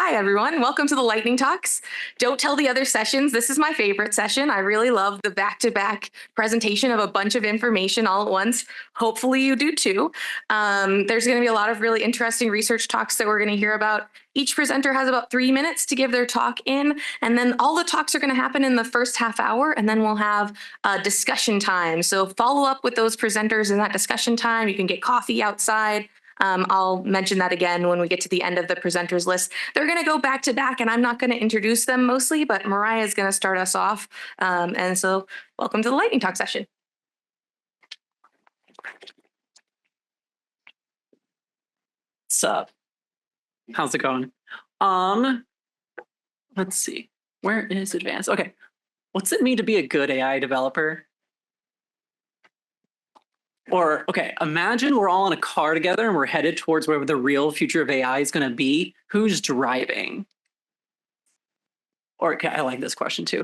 Hi, everyone. Welcome to the Lightning Talks. Don't tell the other sessions. This is my favorite session. I really love the back-to-back presentation of a bunch of information all at once. Hopefully you do too. There's going to be a lot of really interesting research talks that we're going to hear about. Each presenter has about 3 minutes to give their talk in, and then all the talks are going to happen in the first half hour, and then we'll have discussion time. So follow up with those presenters in that discussion time. You can get coffee outside. I'll mention that again when we get to the end of the presenters list. They're going to go back to back, and I'm not going to introduce them mostly, but Mariah is going to start us off. And so welcome to the Lightning Talk session. What's up? How's it going? Let's see. Where is advanced? Okay. What's it mean to be a good AI developer? Or, okay, imagine we're all in a car together and we're headed towards wherever the real future of AI is going to be. Who's driving? Or, okay, I like this question too.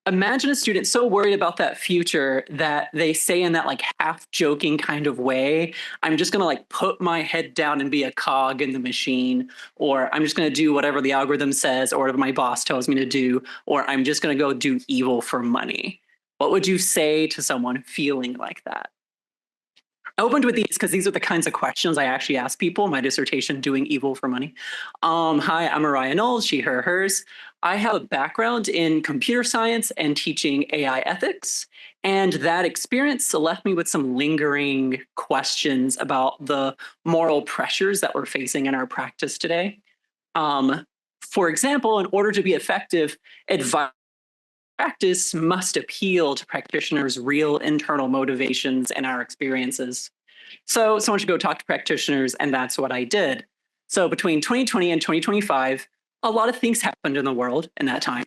Imagine a student so worried about that future that they say in that like half joking kind of way, I'm just going to like put my head down and be a cog in the machine, or I'm just going to do whatever the algorithm says or whatever my boss tells me to do, or I'm just going to go do evil for money. What would you say to someone feeling like that? I opened with these because these are the kinds of questions I actually ask people in my dissertation, Doing Evil for Money. Hi, I'm Mariah Knowles, she, her, hers. I have a background in computer science and teaching AI ethics. And that experience left me with some lingering questions about the moral pressures that we're facing in our practice today. For example, in order to be effective, practice must appeal to practitioners' real internal motivations and our experiences. So someone should go talk to practitioners, and that's what I did. So between 2020 and 2025, a lot of things happened in the world in that time.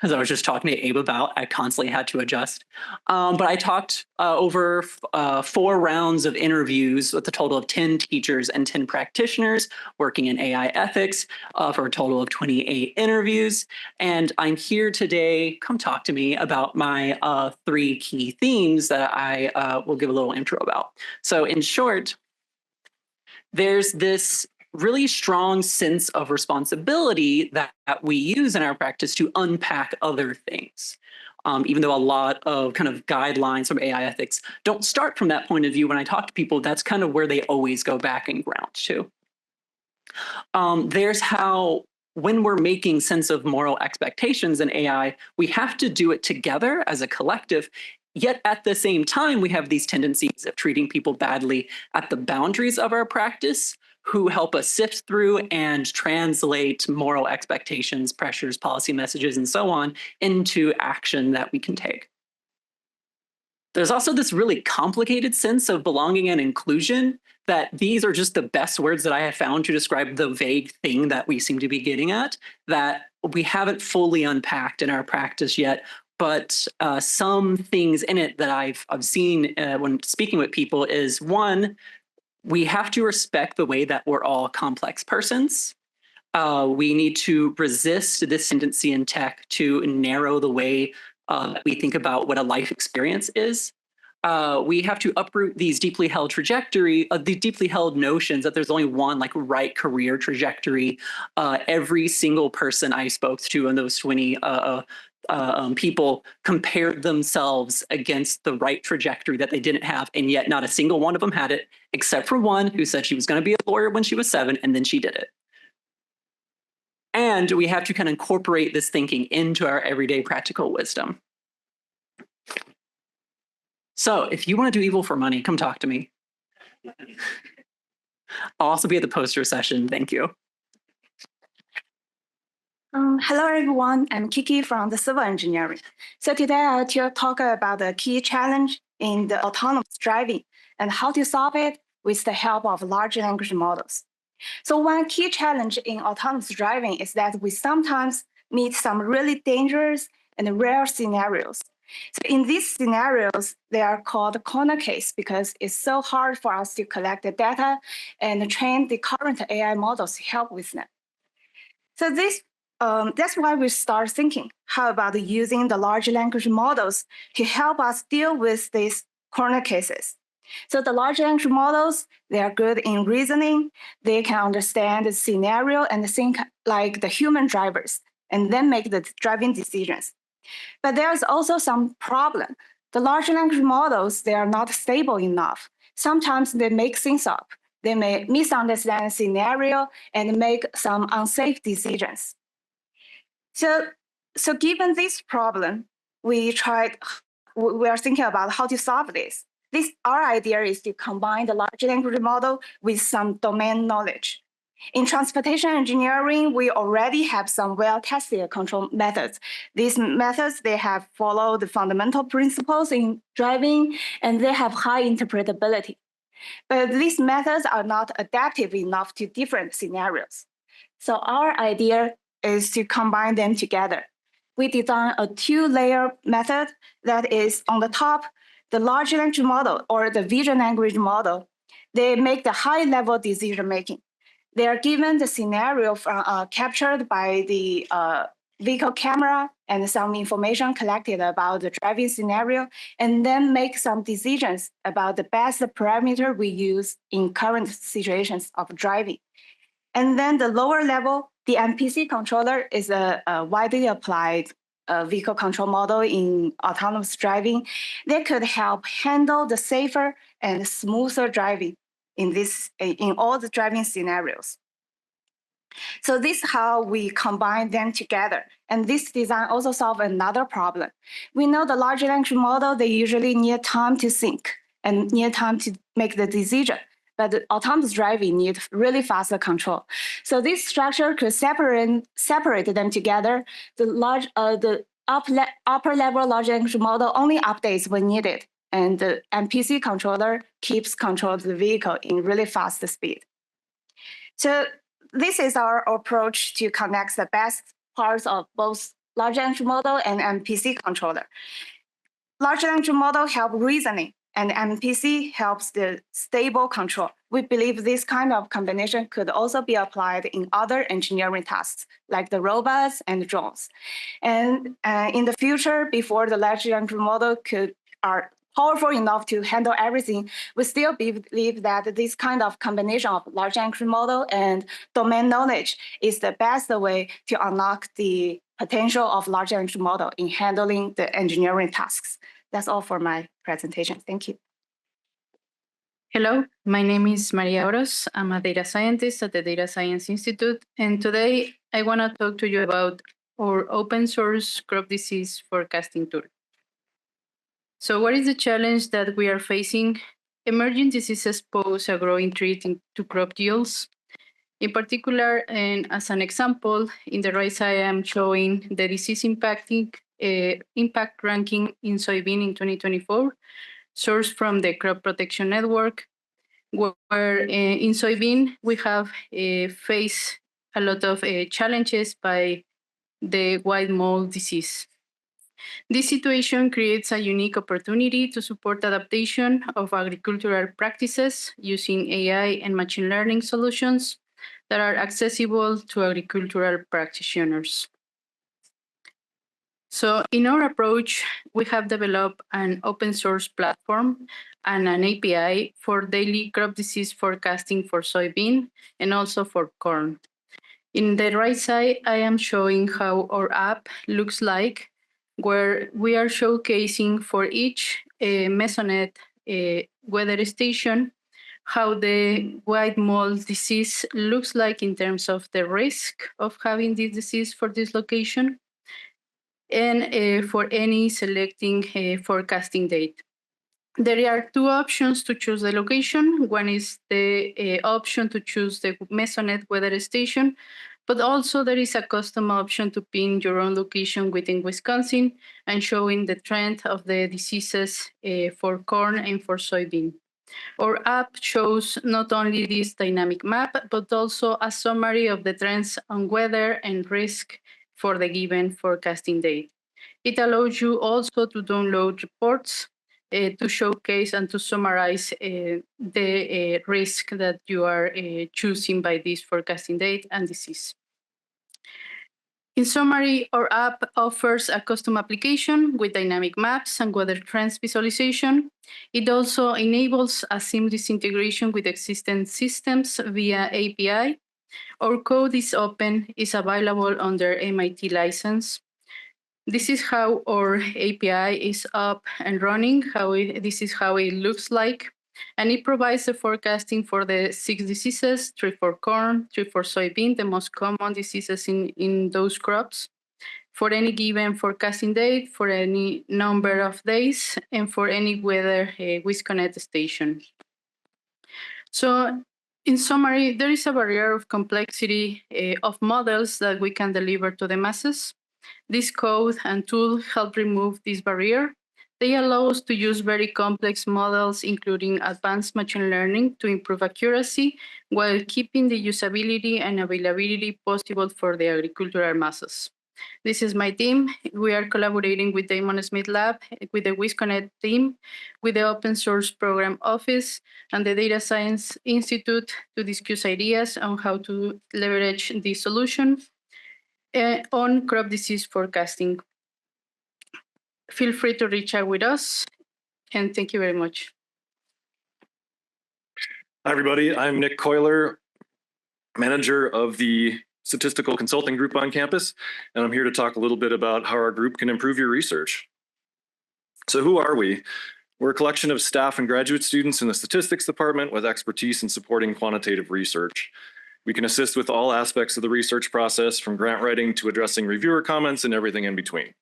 As I was just talking to Abe about, I constantly had to adjust. But I talked over 4 rounds of interviews with a total of 10 teachers and 10 practitioners working in AI ethics for a total of 28 interviews. And I'm here today, come talk to me about my 3 key themes that I will give a little intro about. So in short, there's this really strong sense of responsibility that we use in our practice to unpack other things. Even though a lot of kind of guidelines from AI ethics don't start from that point of view, when I talk to people, that's kind of where they always go back and ground to. There's how, when we're making sense of moral expectations in AI, we have to do it together as a collective. Yet at the same time, we have these tendencies of treating people badly at the boundaries of our practice, who help us sift through and translate moral expectations, pressures, policy messages, and so on into action that we can take. There's also this really complicated sense of belonging and inclusion, that these are just the best words that I have found to describe the vague thing that we seem to be getting at, that we haven't fully unpacked in our practice yet. But some things in it that I've seen when speaking with people is, one, we have to respect the way that we're all complex persons. We need to resist this tendency in tech to narrow the way we think about what a life experience is. We have to uproot these deeply held these deeply held notions that there's only one like right career trajectory. Every single person I spoke to in those 20 people compared themselves against the right trajectory that they didn't have, and yet not a single one of them had it, except for one who said she was going to be a lawyer when she was 7, and then she did it. And we have to kind of incorporate this thinking into our everyday practical wisdom. So if you want to do evil for money, come talk to me. I'll also be at the poster session. Thank you. Hello, everyone. I'm Keke from the Civil Engineering. So today I'll talk about the key challenge in the autonomous driving and how to solve it with the help of large language models. So one key challenge in autonomous driving is that we sometimes meet some really dangerous and rare scenarios. So in these scenarios, they are called corner case because it's so hard for us to collect the data and train the current AI models to help with them. So that's why we start thinking, how about using the large language models to help us deal with these corner cases? So the large language models, they are good in reasoning. They can understand the scenario and think like the human drivers, and then make the driving decisions. But there's also some problem. The large language models, they are not stable enough. Sometimes they make things up. They may misunderstand the scenario and make some unsafe decisions. So given this problem, we are thinking about how to solve this. Our idea is to combine the large language model with some domain knowledge. In transportation engineering, we already have some well-tested control methods. These methods, they have followed the fundamental principles in driving, and they have high interpretability. But these methods are not adaptive enough to different scenarios. So our idea is to combine them together. We design a two-layer method that is on the top, the large language model or the vision language model. They make the high-level decision-making. They are given the scenario captured by the vehicle camera and some information collected about the driving scenario, and then make some decisions about the best parameter we use in current situations of driving. And then the lower level, the MPC controller is a widely applied vehicle control model in autonomous driving. They could help handle the safer and smoother driving in all the driving scenarios. So this is how we combine them together. And this design also solves another problem. We know the large language model, they usually need time to think and need time to make the decision. But the autonomous driving needs really faster control. So this structure could separate them together. The upper level large language model only updates when needed. And the MPC controller keeps control of the vehicle in really fast speed. So this is our approach to connect the best parts of both large language model and MPC controller. Large language model help reasoning, and MPC helps the stable control. We believe this kind of combination could also be applied in other engineering tasks, like the robots and drones. And in the future, before the large language model are powerful enough to handle everything, we still believe that this kind of combination of large language model and domain knowledge is the best way to unlock the potential of large language model in handling the engineering tasks. That's all for my presentation. Thank you. Hello, my name is Mariah Oros. I'm a data scientist at the Data Science Institute, and today I want to talk to you about our open source crop disease forecasting tool. So what is the challenge that we are facing? Emerging diseases pose a growing threat to crop yields. In particular, and as an example, in the right side, I'm showing the disease impact ranking in soybean in 2024, sourced from the Crop Protection Network, where in soybean, we have faced a lot of challenges by the white mold disease. This situation creates a unique opportunity to support adaptation of agricultural practices using AI and machine learning solutions that are accessible to agricultural practitioners. So in our approach, we have developed an open source platform and an API for daily crop disease forecasting for soybean and also for corn. In the right side, I am showing how our app looks like, where we are showcasing for each Mesonet weather station how the white mold disease looks like in terms of the risk of having this disease for this location, and for any selecting forecasting date. There are two options to choose the location. One is the option to choose the Mesonet weather station, but also there is a custom option to pin your own location within Wisconsin and showing the trend of the diseases for corn and for soybean. Our app shows not only this dynamic map, but also a summary of the trends on weather and risk for the given forecasting date. It allows you also to download reports to showcase and to summarize the risk that you are choosing by this forecasting date and disease. In summary, our app offers a custom application with dynamic maps and weather trends visualization. It also enables a seamless integration with existing systems via API. Our code is open, is available under MIT license. This is how our API is up and running. This is how it looks like. And it provides the forecasting for the 6 diseases, 3 for corn, 3 for soybean, the most common diseases in those crops, for any given forecasting date, for any number of days, and for any weather Wisconet station. So in summary, there is a barrier of complexity of models that we can deliver to the masses. This code and tool help remove this barrier. They allow us to use very complex models, including advanced machine learning, to improve accuracy while keeping the usability and availability possible for the agricultural masses. This is my team. We are collaborating with Damon Smith Lab, with the Wisconet team, with the Open Source Program Office, and the Data Science Institute to discuss ideas on how to leverage this solution on crop disease forecasting. Feel free to reach out with us, and thank you very much. Hi, everybody. I'm Nick Keuler, manager of the Statistical Consulting Group on campus, and I'm here to talk a little bit about how our group can improve your research. So who are we? We're a collection of staff and graduate students in the statistics department with expertise in supporting quantitative research. We can assist with all aspects of the research process, from grant writing to addressing reviewer comments and everything in between.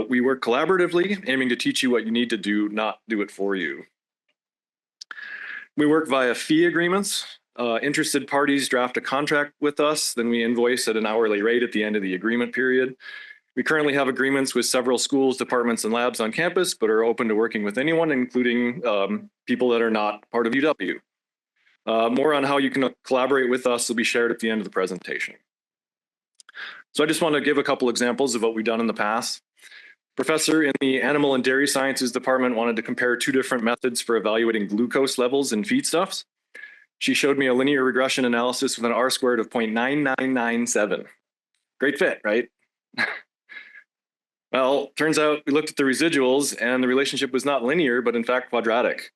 We work collaboratively, aiming to teach you what you need to do, not do it for you. We work via fee agreements. Interested parties draft a contract with us, then we invoice at an hourly rate at the end of the agreement period. We currently have agreements with several schools, departments, and labs on campus, but are open to working with anyone, including people that are not part of UW. More on how you can collaborate with us will be shared at the end of the presentation. So I just want to give a couple examples of what we've done in the past. Professor in the Animal and Dairy Sciences department wanted to compare 2 different methods for evaluating glucose levels in feedstuffs. She showed me a linear regression analysis with an R-squared of 0.9997. Great fit, right? Well, turns out we looked at the residuals and the relationship was not linear, but in fact quadratic.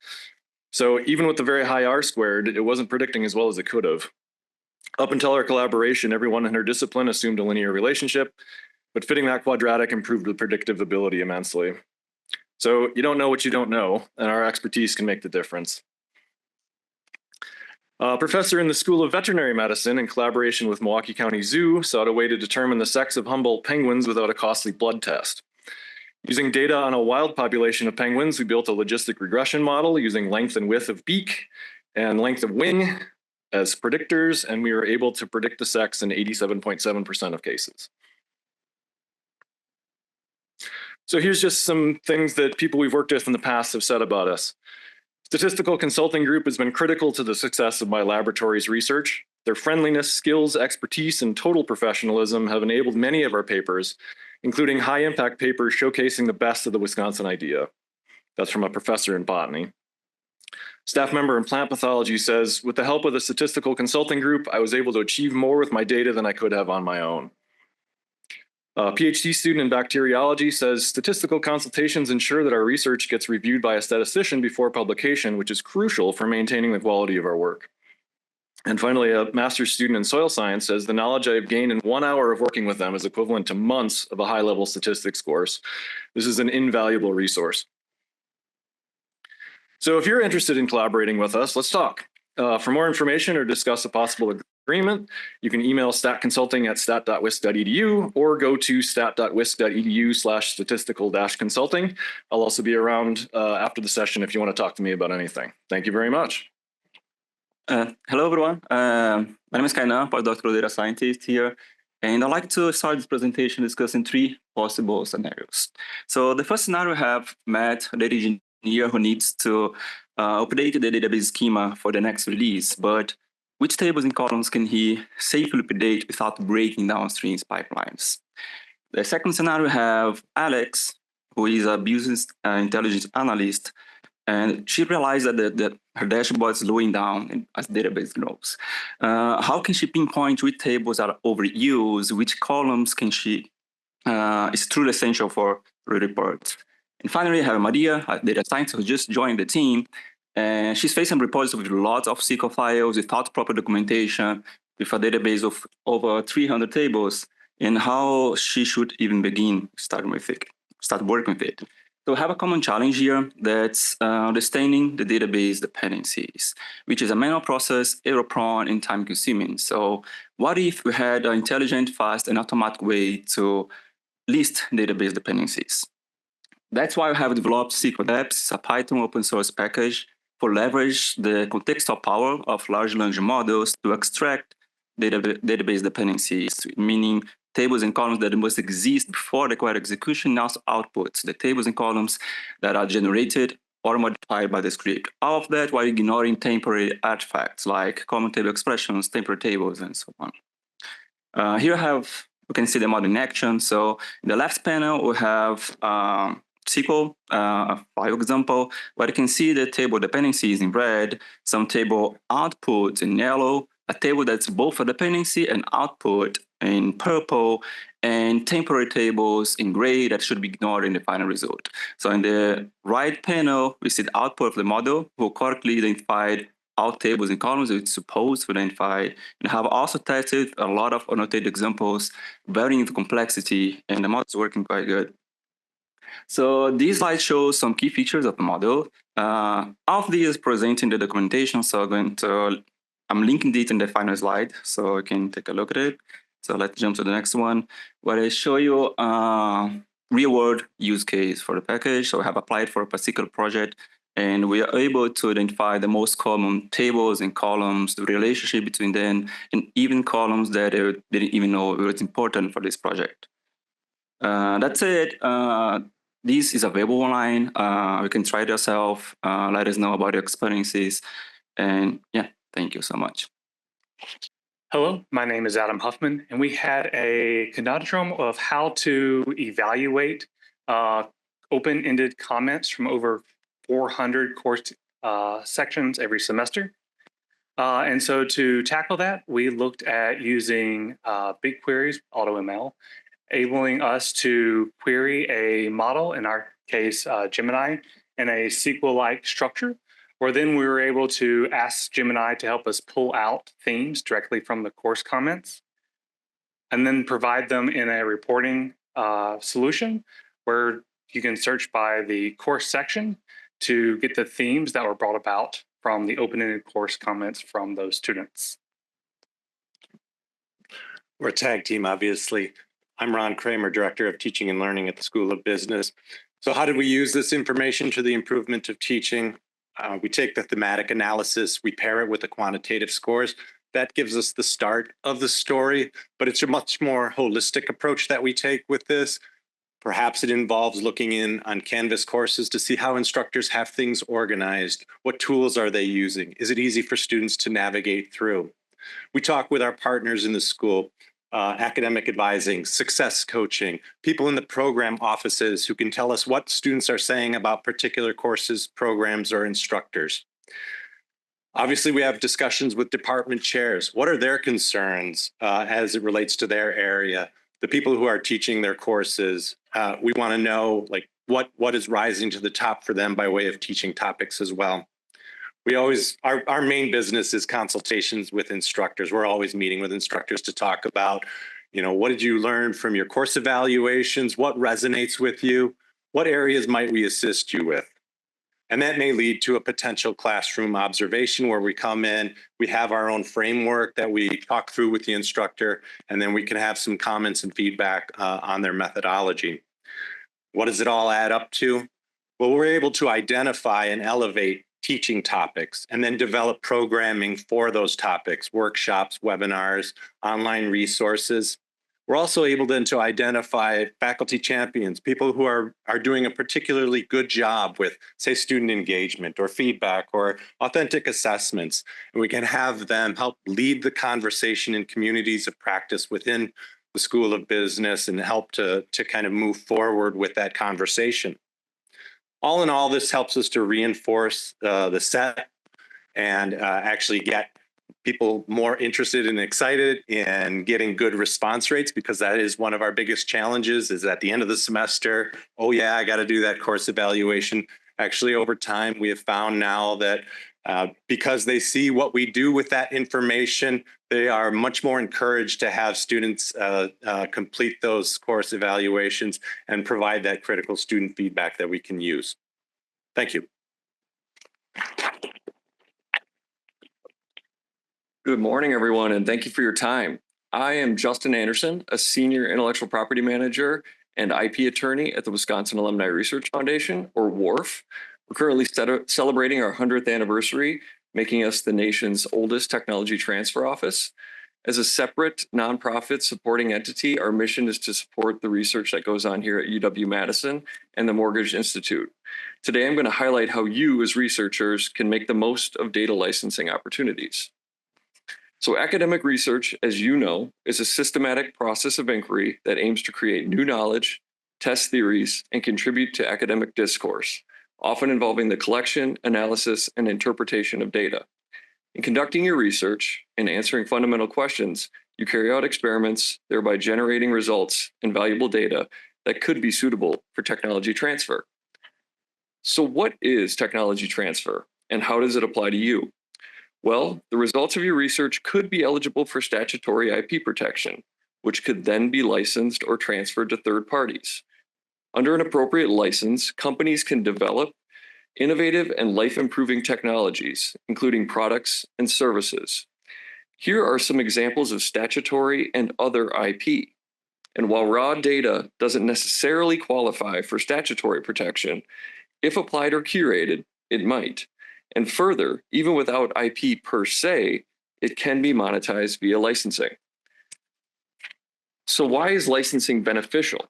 So even with the very high R-squared, it wasn't predicting as well as it could have. Up until our collaboration, everyone in her discipline assumed a linear relationship, but fitting that quadratic improved the predictive ability immensely. So you don't know what you don't know, and our expertise can make the difference. Professor in the School of Veterinary Medicine, in collaboration with Milwaukee County Zoo, sought a way to determine the sex of Humboldt penguins without a costly blood test. Using data on a wild population of penguins, we built a logistic regression model using length and width of beak and length of wing as predictors, and we were able to predict the sex in 87.7% of cases. So here's just some things that people we've worked with in the past have said about us. Statistical Consulting Group has been critical to the success of my laboratory's research. Their friendliness, skills, expertise, and total professionalism have enabled many of our papers, including high-impact papers showcasing the best of the Wisconsin idea. That's from a professor in botany. Staff member in plant pathology says, with the help of the Statistical Consulting Group, I was able to achieve more with my data than I could have on my own. A PhD student in bacteriology says, statistical consultations ensure that our research gets reviewed by a statistician before publication, which is crucial for maintaining the quality of our work. And finally, a master's student in soil science says, the knowledge I have gained in 1 hour of working with them is equivalent to months of a high-level statistics course. This is an invaluable resource. So if you're interested in collaborating with us, let's talk. For more information or discuss a possible agreement, you can email stat.wisc.edu or go to stat.wisc.edu/statistical-consulting. I'll also be around after the session if you want to talk to me about anything. Thank you very much. Hello, everyone. My name is Cainã, postdoctoral data scientist here. And I'd like to start this presentation discussing 3 possible scenarios. So the first scenario, we have Matt, a data engineer who needs to update the database schema for the next release, but which tables and columns can he safely update without breaking downstream pipelines? The second scenario, we have Alex, who is a business intelligence analyst And she realized that her dashboard is slowing down as database grows. How can she pinpoint which tables are overused, which columns can she is truly essential for the report? And finally, I have Mariah, a data scientist who just joined the team, and she's facing reports with lots of SQL files without proper documentation, with a database of over 300 tables, and how she should even begin start working with it. So we have a common challenge here that's understanding the database dependencies, which is a manual process, error-prone, and time-consuming. So what if we had an intelligent, fast, and automatic way to list database dependencies? That's why we have developed SQLDeps, a Python open source package for leverage the contextual power of large language models to extract database dependencies, meaning tables and columns that must exist before the query execution, and also outputs, the tables and columns that are generated or modified by the script. All of that while ignoring temporary artifacts like common table expressions, temporary tables, and so on. Here we can see the model in action. So in the left panel, we have SQL file example, where you can see the table dependencies in red, some table outputs in yellow, a table that's both a dependency and output in purple, and temporary tables in gray that should be ignored in the final result. So in the right panel, we see the output of the model who correctly identified all tables and columns it's supposed to identify, and have also tested a lot of annotated examples, varying the complexity, and the model is working quite good. So this slide shows some key features of the model. All of these present in the documentation, so I'm linking it in the final slide, so you can take a look at it. So let's jump to the next one, where I show you real-world use case for the package. So we have applied for a particular project, and we are able to identify the most common tables and columns, the relationship between them, and even columns that they didn't even know were important for this project. That's it. This is available online. You can try it yourself. Let us know about your experiences. And yeah, thank you so much. Hello, my name is Adam Huffman, and we had a conundrum of how to evaluate open-ended comments from over 400 course sections every semester. And so to tackle that, we looked at using BigQuery's AutoML, enabling us to query a model, in our case, Gemini, in a SQL-like structure, where then we were able to ask Gemini to help us pull out themes directly from the course comments, and then provide them in a reporting solution where you can search by the course section to get the themes that were brought about from the open-ended course comments from those students. We're a tag team, obviously. I'm Ron Kramer, Director of Teaching and Learning at the School of Business. So how did we use this information to the improvement of teaching? We take the thematic analysis, we pair it with the quantitative scores. That gives us the start of the story, but it's a much more holistic approach that we take with this. Perhaps it involves looking in on Canvas courses to see how instructors have things organized. What tools are they using? Is it easy for students to navigate through? We talk with our partners in the school, academic advising, success coaching, people in the program offices who can tell us what students are saying about particular courses, programs, or instructors. Obviously, we have discussions with department chairs. What are their concerns as it relates to their area? The people who are teaching their courses, we want to know like what is rising to the top for them by way of teaching topics as well. We always, our main business is consultations with instructors. We're always meeting with instructors to talk about, what did you learn from your course evaluations? What resonates with you? What areas might we assist you with? And that may lead to a potential classroom observation where we come in, we have our own framework that we talk through with the instructor, and then we can have some comments and feedback on their methodology. What does it all add up to? Well, we're able to identify and elevate teaching topics and then develop programming for those topics, workshops, webinars, online resources. We're also able then to identify faculty champions, people who are doing a particularly good job with, say, student engagement or feedback or authentic assessments. And we can have them help lead the conversation in communities of practice within the School of Business and help to kind of move forward with that conversation. all in all, this helps us to reinforce the set and actually get people more interested and excited in getting good response rates, because that is one of our biggest challenges, is at the end of the semester, oh yeah, I got to do that course evaluation. Actually, over time, we have found now that because they see what we do with that information, they are much more encouraged to have students complete those course evaluations and provide that critical student feedback that we can use. Thank you. Good morning, everyone, and thank you for your time. I am Justin Anderson, a senior intellectual property manager and IP attorney at the Wisconsin Alumni Research Foundation, or WARF. We're currently celebrating our 100th anniversary, making us the nation's oldest technology transfer office. As a separate nonprofit supporting entity, our mission is to support the research that goes on here at UW-Madison and the Mortgage Institute. Today, I'm going to highlight how you as researchers can make the most of data licensing opportunities. So academic research, as you know, is a systematic process of inquiry that aims to create new knowledge, test theories, and contribute to academic discourse, often involving the collection, analysis, and interpretation of data. In conducting your research and answering fundamental questions, you carry out experiments, thereby generating results and valuable data that could be suitable for technology transfer. So what is technology transfer, and how does it apply to you? Well, the results of your research could be eligible for statutory IP protection, which could then be licensed or transferred to third parties. Under an appropriate license, companies can develop innovative and life-improving technologies, including products and services. Here are some examples of statutory and other IP. And while raw data doesn't necessarily qualify for statutory protection, if applied or curated, it might. And further, even without IP per se, it can be monetized via licensing. So why is licensing beneficial?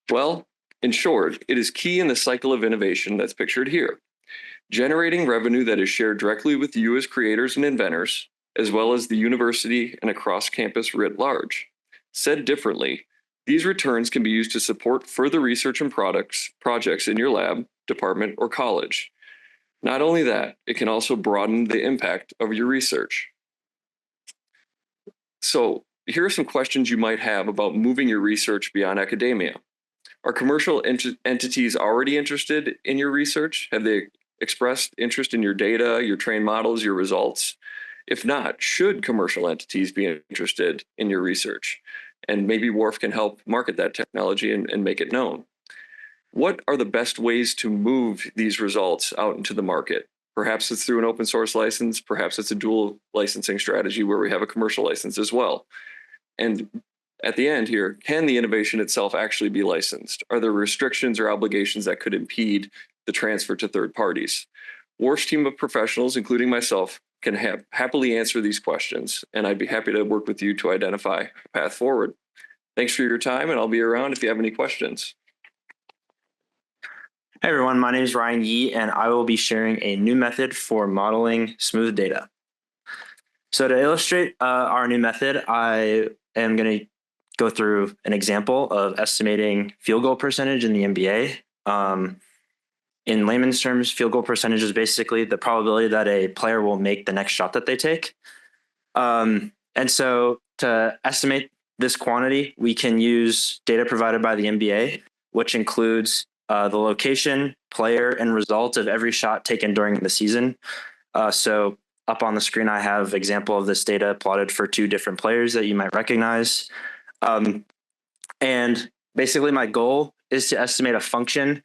Well, in short, it is key in the cycle of innovation that's pictured here, generating revenue that is shared directly with you as creators and inventors, as well as the university and across campus writ large. Said differently, these returns can be used to support further research and projects in your lab, department, or college. Not only that, it can also broaden the impact of your research. So here are some questions you might have about moving your research beyond academia. Are commercial entities already interested in your research? Have they expressed interest in your data, your trained models, your results? If not, should commercial entities be interested in your research? And maybe WARF can help market that technology and make it known. What are the best ways to move these results out into the market? Perhaps it's through an open source license, perhaps it's a dual licensing strategy where we have a commercial license as well. And at the end here, can the innovation itself actually be licensed? Are there restrictions or obligations that could impede the transfer to third parties? WARF's team of professionals, including myself, can happily answer these questions, and I'd be happy to work with you to identify a path forward. Thanks for your time, and I'll be around if you have any questions. Hey everyone, my name is Ryan Yee, and I will be sharing a new method for modeling smooth data. So to illustrate our new method, I am going to go through an example of estimating field goal percentage in the NBA. In layman's terms, field goal percentage is basically the probability that a player will make the next shot that they take. And so to estimate this quantity, we can use data provided by the NBA, which includes the location, player, and result of every shot taken during the season. So up on the screen, I have an example of this data plotted for 2 different players that you might recognize. And basically my goal is to estimate a function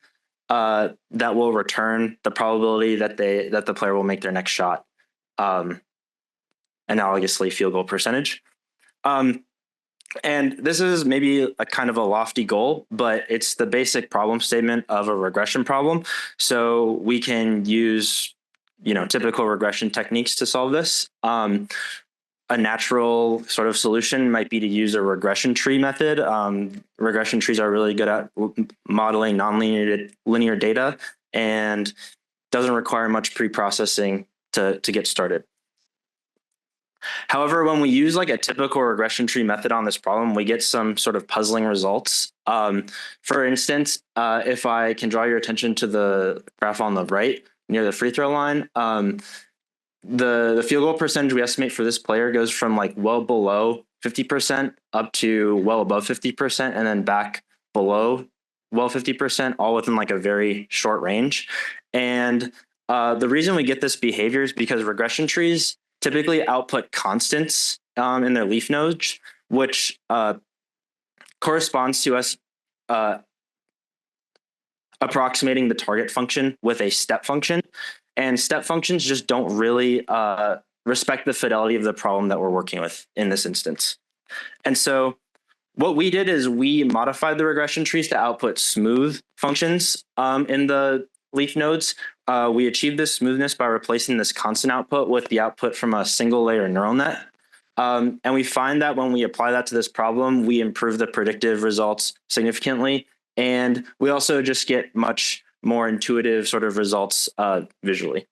that will return the probability that the player will make their next shot, analogously field goal percentage. And this is maybe a kind of a lofty goal, but it's the basic problem statement of a regression problem. So we can use, typical regression techniques to solve this. A natural sort of solution might be to use a regression tree method. Regression trees are really good at modeling nonlinear data and doesn't require much pre-processing to get started. However, when we use like a typical regression tree method on this problem, we get some sort of puzzling results. For instance, if I can draw your attention to the graph on the right near the free throw line, the field goal percentage we estimate for this player goes from like well below 50% up to well above 50% and then back below well 50%, all within like a very short range. And the reason we get this behavior is because regression trees typically output constants in their leaf nodes, which corresponds to us approximating the target function with a step function. And step functions just don't really respect the fidelity of the problem that we're working with in this instance. And so what we did is we modified the regression trees to output smooth functions in the leaf nodes. We achieved this smoothness by replacing this constant output with the output from a single layer neural net. And we find that when we apply that to this problem, we improve the predictive results significantly. And we also just get much more intuitive sort of results visually.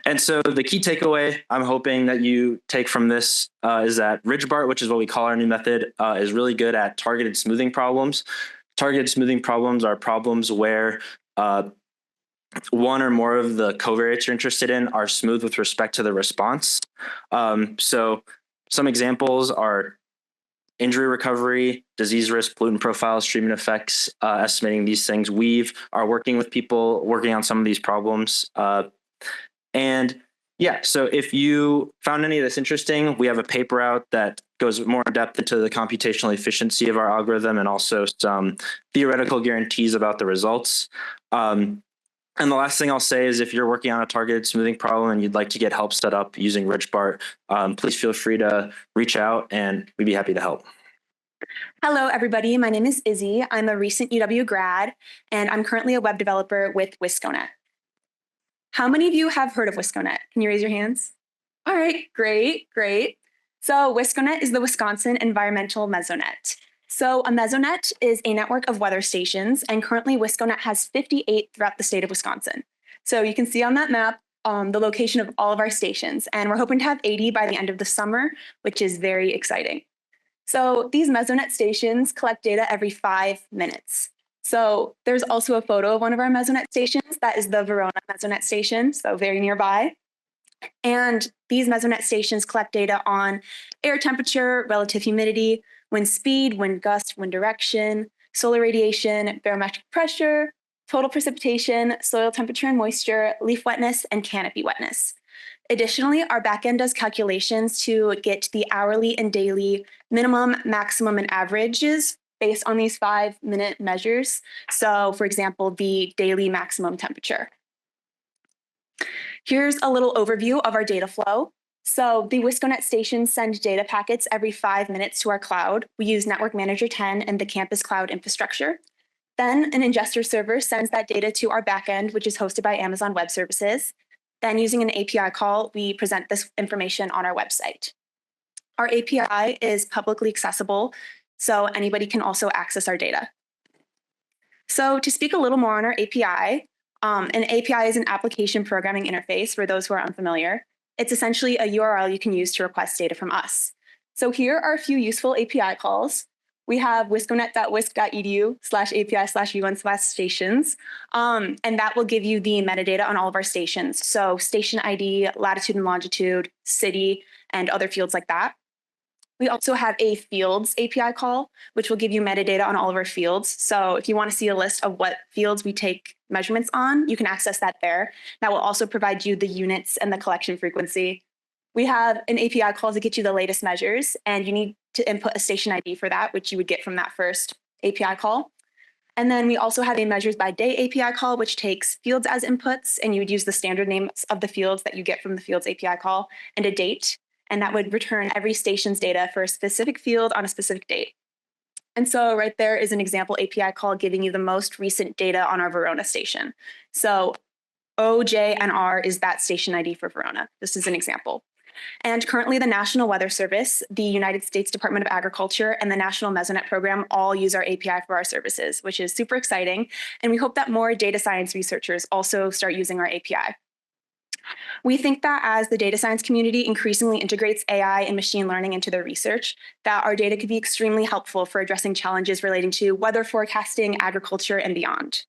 And so the key takeaway I'm hoping that you take from this is that RidgeBart, which is what we call our new method, is really good at targeted smoothing problems. Targeted smoothing problems are problems where one or more of the covariates you're interested in are smooth with respect to the response. So some examples are injury recovery, disease risk, pollutant profiles, treatment effects, estimating these things. We are working with people working on some of these problems. And yeah, so if you found any of this interesting, we have a paper out that goes more in depth into the computational efficiency of our algorithm and also some theoretical guarantees about the results. And the last thing I'll say is if you're working on a targeted smoothing problem and you'd like to get help set up using RidgeBart, please feel free to reach out and we'd be happy to help. Hello, everybody. My name is Izzy. I'm a recent UW grad, and I'm currently a web developer with Wisconet. How many of you have heard of Wisconet? Can you raise your hands? All right, great. So Wisconet is the Wisconsin Environmental Mesonet. So a mesonet is a network of weather stations, and currently Wisconet has 58 throughout the state of Wisconsin. So you can see on that map the location of all of our stations, and we're hoping to have 80 by the end of the summer, which is very exciting. So these mesonet stations collect data every 5 minutes. So there's also a photo of one of our mesonet stations. That is the Verona mesonet station, so very nearby. And these mesonet stations collect data on air temperature, relative humidity, wind speed, wind gust, wind direction, solar radiation, barometric pressure, total precipitation, soil temperature and moisture, leaf wetness, and canopy wetness. Additionally, our backend does calculations to get the hourly and daily minimum, maximum, and averages based on these 5-minute measures. So, for example, the daily maximum temperature. Here's a little overview of our data flow. So the Wisconet stations send data packets every 5 minutes to our cloud. We use Network Manager 10 and the campus cloud infrastructure. Then an ingester server sends that data to our backend, which is hosted by Amazon Web Services. Then using an API call, we present this information on our website. Our API is publicly accessible, so anybody can also access our data. So to speak a little more on our API, an API is an application programming interface for those who are unfamiliar. It's essentially a URL you can use to request data from us. So here are a few useful API calls. We have wisconet.wisc.edu/API/UN/stations, and that will give you the metadata on all of our stations. So station ID, latitude and longitude, city, and other fields like that. We also have a fields API call, which will give you metadata on all of our fields. So if you want to see a list of what fields we take measurements on, you can access that there. That will also provide you the units and the collection frequency. We have an API call to get you the latest measures, and you need to input a station ID for that, which you would get from that first API call. And then we also have a measures by day API call, which takes fields as inputs, and you would use the standard names of the fields that you get from the fields API call and a date. And that would return every station's data for a specific field on a specific date. And so right there is an example API call giving you the most recent data on our Verona station. So OJNR is that station ID for Verona. This is an example. And currently the National Weather Service, the United States Department of Agriculture, and the National Mesonet Program all use our API for our services, which is super exciting. And we hope that more data science researchers also start using our API. We think that as the data science community increasingly integrates AI and machine learning into their research, that our data could be extremely helpful for addressing challenges relating to weather forecasting, agriculture, and beyond.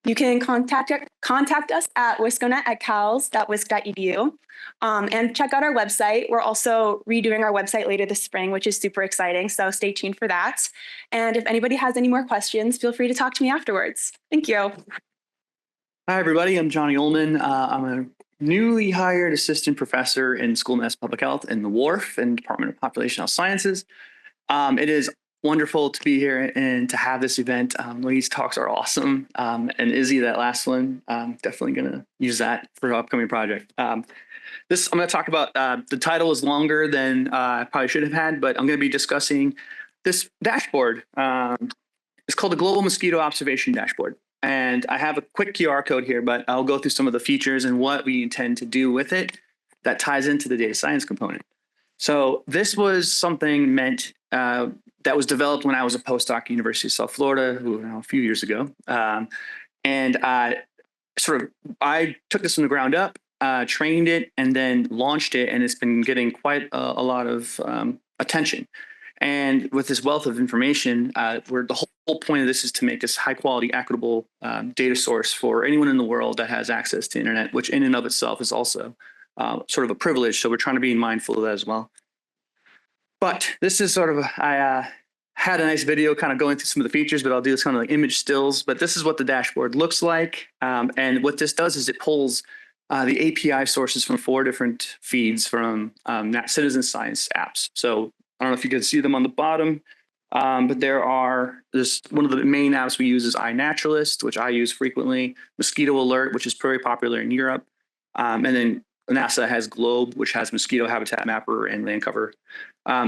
You can contact us at wisconet@cals.wisc.edu and check out our website. We're also redoing our website later this spring, which is super exciting, so stay tuned for that. And if anybody has any more questions, feel free to talk to me afterwards. Thank you. Hi, everybody. I'm Johnny Uelmen. I'm a newly hired assistant professor in School of Mass Public Health in the WARF and Department of Population Health Sciences. It is wonderful to be here and to have this event. These talks are awesome. And Izzy, that last one, definitely going to use that for an upcoming project. I'm going to talk about, the title is longer than I probably should have had, but I'm going to be discussing this dashboard. It's called the Global Mosquito Observation Dashboard. And I have a quick QR code here, but I'll go through some of the features and what we intend to do with it that ties into the data science component. So this was something that was developed when I was a postdoc at University of South Florida a few years ago. And I took this from the ground up, trained it, and then launched it. And it's been getting quite a lot of attention. And with this wealth of information, the whole point of this is to make this high quality, equitable data source for anyone in the world that has access to internet, which in and of itself is also sort of a privilege. So we're trying to be mindful of that as well. But this is sort of, I had a nice video kind of going through some of the features, but I'll do this kind of like image stills. But this is what the dashboard looks like. And what this does is it pulls the API sources from 4 different feeds from citizen science apps. So I don't know if you can see them on the bottom, but one of the main apps we use is iNaturalist, which I use frequently, Mosquito Alert, which is very popular in Europe. And then NASA has Globe, which has Mosquito Habitat Mapper and Land Cover.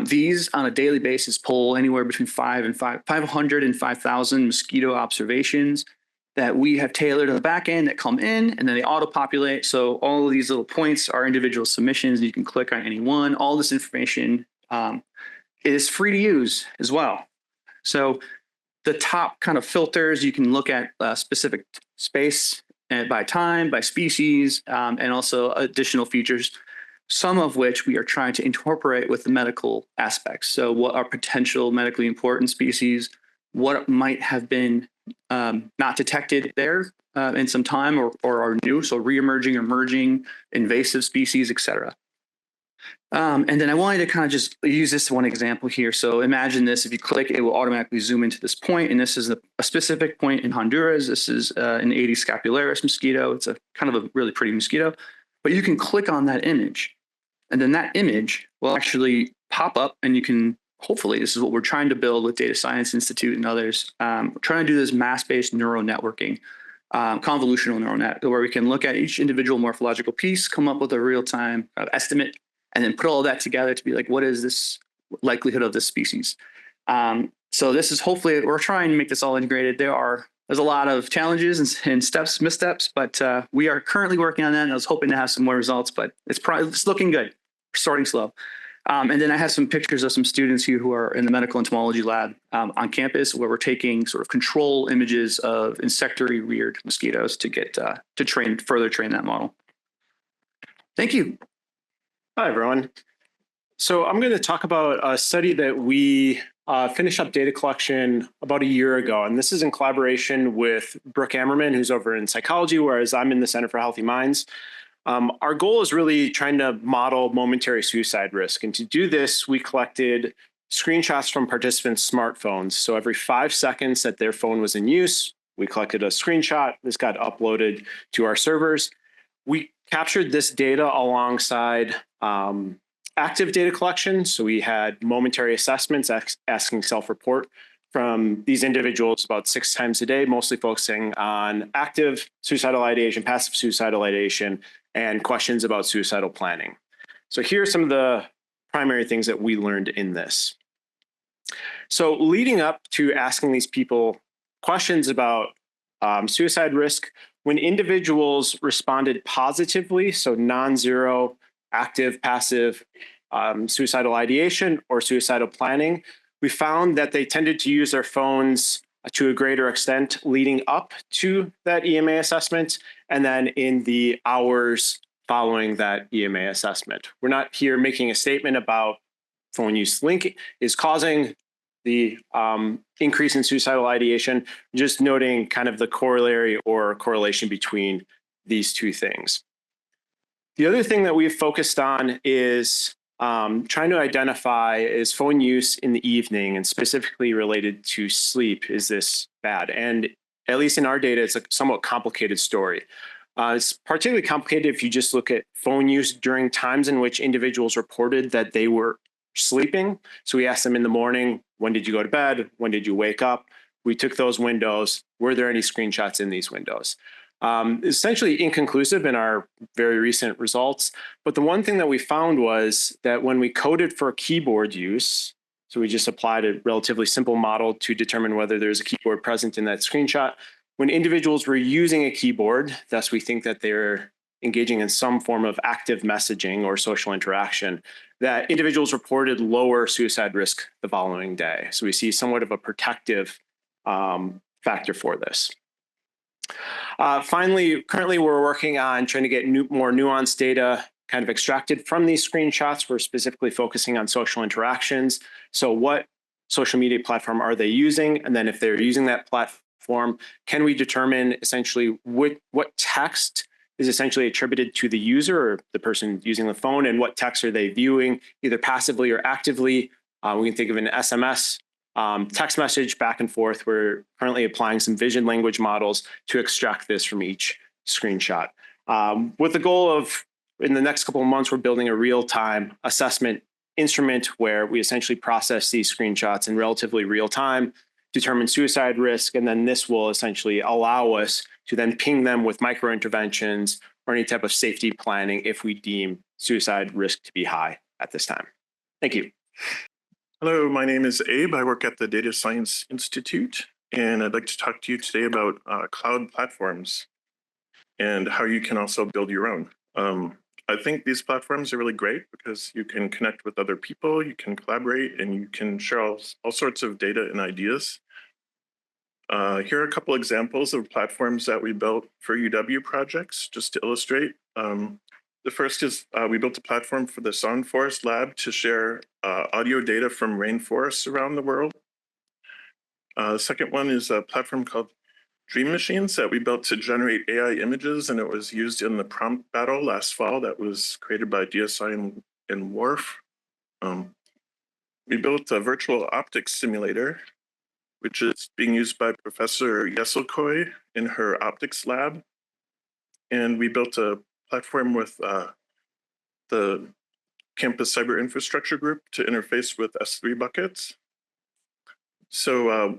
These on a daily basis pull anywhere between 500 and 5,000 mosquito observations that we have tailored on the back end that come in, and then they auto-populate. So all of these little points are individual submissions. You can click on any one. All this information is free to use as well. So the top kind of filters, you can look at specific space by time, by species, and also additional features, some of which we are trying to incorporate with the medical aspects. So what are potential medically important species, what might have been not detected there in some time or are new, so re-emerging, emerging, invasive species, et cetera. And then I wanted to kind of just use this one example here. So imagine this, if you click, it will automatically zoom into this point. And this is a specific point in Honduras. This is an Aedes scapularis mosquito. It's a kind of a really pretty mosquito, but you can click on that image and then that image will actually pop up and you can, hopefully, this is what we're trying to build with Data Science Institute and others. We're trying to do this mass-based neural networking, convolutional neural net, where we can look at each individual morphological piece, come up with a real-time estimate, and then put all of that together to be like, what is this likelihood of this species? So this is hopefully, we're trying to make this all integrated. There's a lot of challenges and missteps, but we are currently working on that. And I was hoping to have some more results, but it's looking good. We're starting slow. And then I have some pictures of some students here who are in the medical entomology lab on campus, where we're taking sort of control images of insectary reared mosquitoes to get to further train that model. Thank you. Hi, everyone. So I'm going to talk about a study that we finished up data collection about a year ago. And this is in collaboration with Brooke Ammerman, who's over in psychology, whereas I'm in the Center for Healthy Minds. Our goal is really trying to model momentary suicide risk. And to do this, we collected screenshots from participants' smartphones. So every 5 seconds that their phone was in use, we collected a screenshot. This got uploaded to our servers. We captured this data alongside active data collection. So we had momentary assessments asking self-report from these individuals about 6 times a day, mostly focusing on active suicidal ideation, passive suicidal ideation, and questions about suicidal planning. So here are some of the primary things that we learned in this. So leading up to asking these people questions about suicide risk, when individuals responded positively, so non-zero, active, passive, suicidal ideation or suicidal planning, we found that they tended to use their phones to a greater extent leading up to that EMA assessment, and then in the hours following that EMA assessment. We're not here making a statement about phone use link is causing the increase in suicidal ideation, just noting kind of the corollary or correlation between these two things. The other thing that we've focused on is trying to identify is phone use in the evening and specifically related to sleep. Is this bad? And at least in our data, it's a somewhat complicated story. It's particularly complicated if you just look at phone use during times in which individuals reported that they were sleeping. So we asked them in the morning, when did you go to bed? When did you wake up? We took those windows. Were there any screenshots in these windows? Essentially inconclusive in our very recent results. But the one thing that we found was that when we coded for keyboard use, so we just applied a relatively simple model to determine whether there's a keyboard present in that screenshot. When individuals were using a keyboard, thus we think that they're engaging in some form of active messaging or social interaction, that individuals reported lower suicide risk the following day. So we see somewhat of a protective factor for this. Finally, currently we're working on trying to get more nuanced data kind of extracted from these screenshots. We're specifically focusing on social interactions. So what social media platform are they using? And then if they're using that platform, can we determine essentially what text is essentially attributed to the user or the person using the phone, and what text are they viewing, either passively or actively? We can think of an SMS text message back and forth. We're currently applying some vision language models to extract this from each screenshot. With the goal of, in the next couple of months, we're building a real-time assessment instrument where we essentially process these screenshots in relatively real time, determine suicide risk, and then this will essentially allow us to then ping them with micro interventions or any type of safety planning if we deem suicide risk to be high at this time. Thank you. Hello, my name is Abe. I work at the Data Science Institute, and I'd like to talk to you today about cloud platforms and how you can also build your own. I think these platforms are really great because you can connect with other people, you can collaborate, and you can share all sorts of data and ideas. Here are a couple examples of platforms that we built for UW projects, just to illustrate. The first is we built a platform for the Sound Forest Lab to share audio data from rainforests around the world. The second one is a platform called Dream Machines that we built to generate AI images, and it was used in the prompt battle last fall that was created by DSI and WRF. We built a virtual optics simulator, which is being used by Professor Yeselkoy in her optics lab. And we built a platform with the campus cyber infrastructure group to interface with S3 buckets. So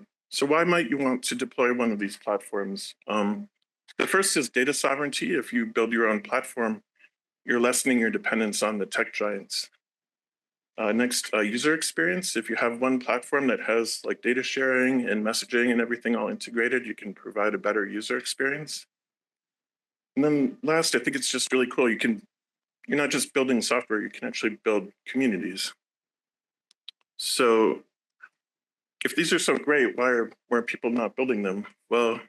why might you want to deploy one of these platforms? The first is data sovereignty. If you build your own platform, you're lessening your dependence on the tech giants. Next, user experience. If you have one platform that has like data sharing and messaging and everything all integrated, you can provide a better user experience. And then last, I think it's just really cool. You're not just building software, you can actually build communities. So if these are so great, why are people not building them? Well,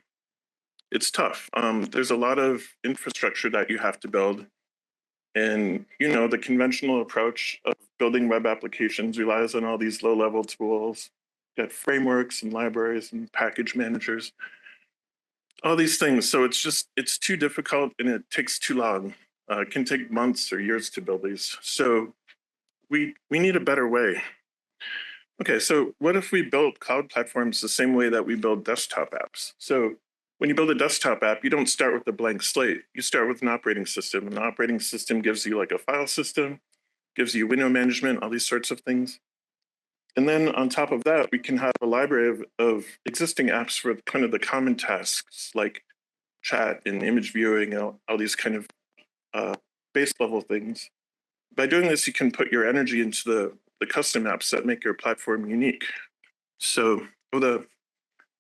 it's tough. There's a lot of infrastructure that you have to build. And the conventional approach of building web applications relies on all these low-level tools, got frameworks and libraries and package managers, all these things. So it's too difficult and it takes too long. It can take months or years to build these. So we need a better way. Okay, so what if we build cloud platforms the same way that we build desktop apps? So when you build a desktop app, you don't start with a blank slate. You start with an operating system. An operating system gives you like a file system, gives you window management, all these sorts of things. And then on top of that, we can have a library of existing apps for kind of the common tasks like chat and image viewing, all these kind of base level things. By doing this, you can put your energy into the custom apps that make your platform unique. So over the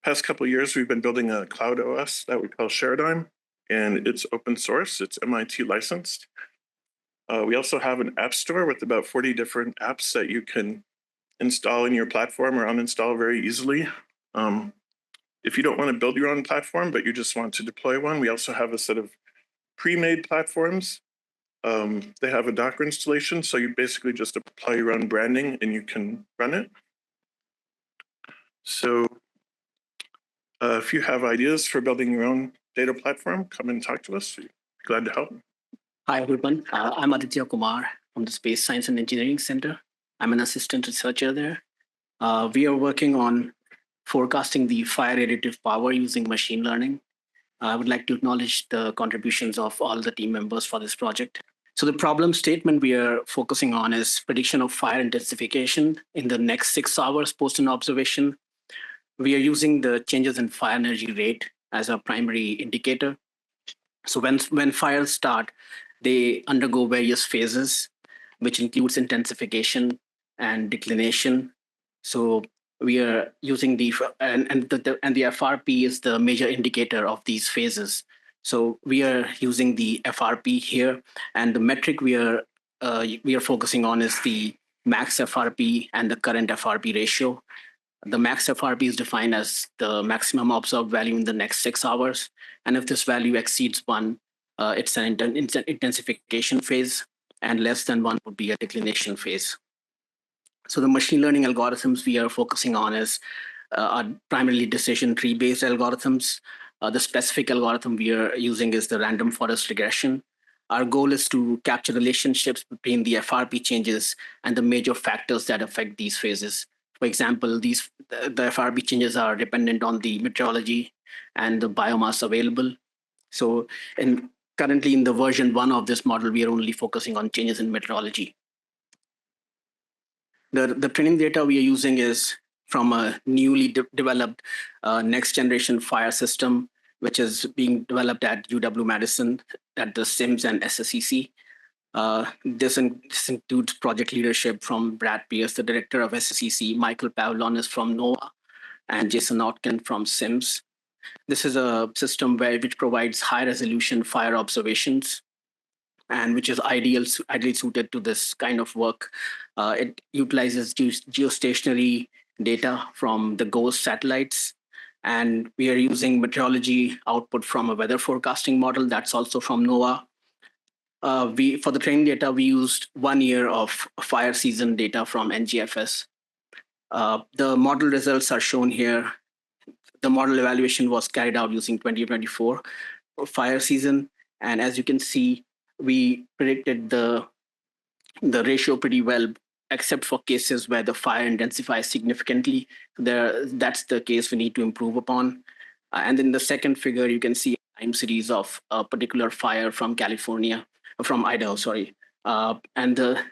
past couple of years, we've been building a cloud OS that we call Sharadime, and it's open source. It's MIT licensed. We also have an app store with about 40 different apps that you can install in your platform or uninstall very easily. If you don't want to build your own platform, but you just want to deploy one, we also have a set of pre-made platforms. They have a Docker installation, so you basically just apply your own branding and you can run it. So if you have ideas for building your own data platform, come and talk to us. We're glad to help. Hi, everyone. I'm Aditya Kumar from the Space Science and Engineering Center. I'm an assistant researcher there. We are working on forecasting the fire additive power using machine learning. I would like to acknowledge the contributions of all the team members for this project. So the problem statement we are focusing on is prediction of fire intensification in the next 6 hours post an observation. We are using the changes in fire energy rate as a primary indicator. So when fires start, they undergo various phases, which includes intensification and declination. So we are using the FRP is the major indicator of these phases. So we are using the FRP here, and the metric we are focusing on is the max FRP and the current FRP ratio. The max FRP is defined as the maximum observed value in the next 6 hours, and if this value exceeds 1, it's an intensification phase, and less than 1 would be a declination phase. So the machine learning algorithms we are focusing on are primarily decision tree-based algorithms. The specific algorithm we are using is the random forest regression. Our goal is to capture relationships between the FRP changes and the major factors that affect these phases. For example, the FRP changes are dependent on the meteorology and the biomass available. So currently in the version 1 of this model, we are only focusing on changes in meteorology. The training data we are using is from a newly developed next generation fire system, which is being developed at UW-Madison at the SIMS and SSEC. This includes project leadership from Brad Pierce, the director of SSEC, Michael Pavlonis from NOAA, and Jason Otkin from SIMS. This is a system which provides high resolution fire observations, and which is ideally suited to this kind of work. It utilizes geostationary data from the GOES satellites, and we are using meteorology output from a weather forecasting model that's also from NOAA. For the training data, we used 1 year of fire season data from NGFS. The model results are shown here. The model evaluation was carried out using 2024 fire season, and as you can see, we predicted the ratio pretty well, except for cases where the fire intensifies significantly. That's the case we need to improve upon. And in the second figure, you can see a time series of a particular fire from Idaho, sorry. And the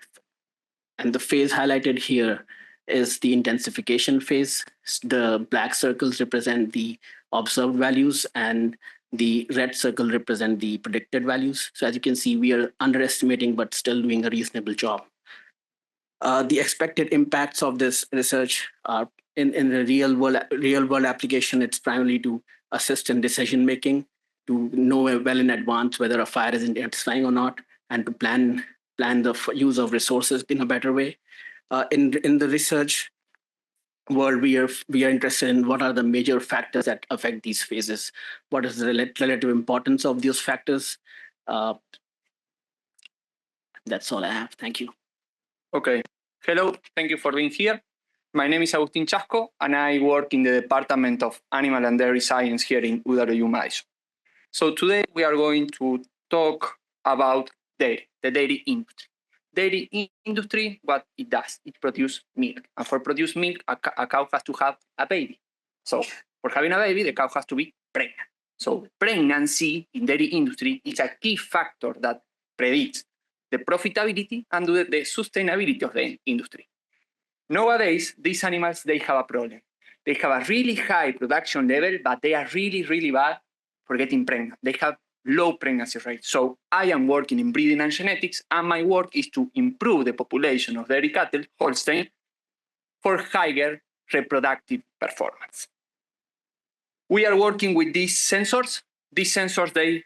phase highlighted here is the intensification phase. The black circles represent the observed values, and the red circle represent the predicted values. So as you can see, we are underestimating, but still doing a reasonable job. The expected impacts of this research are in the real world application. It's primarily to assist in decision making, to know well in advance whether a fire is intensifying or not, and to plan the use of resources in a better way. In the research world, we are interested in what are the major factors that affect these phases. What is the relative importance of those factors? That's all I have. Thank you. Okay. Hello. Thank you for being here. My name is Agustin Chasco, and I work in the Department of Animal and Dairy Science here in UW-Madison. So today we are going to talk about dairy, the dairy industry. Dairy industry, what it does, it produces milk. And for produce milk, a cow has to have a baby. So for having a baby, the cow has to be pregnant. So pregnancy in dairy industry is a key factor that predicts the profitability and the sustainability of the industry. Nowadays, these animals, they have a problem. They have a really high production level, but they are really, really bad for getting pregnant. They have low pregnancy rate. So I am working in breeding and genetics, and my work is to improve the population of dairy cattle, Holstein, for higher reproductive performance. We are working with these sensors. These sensors, they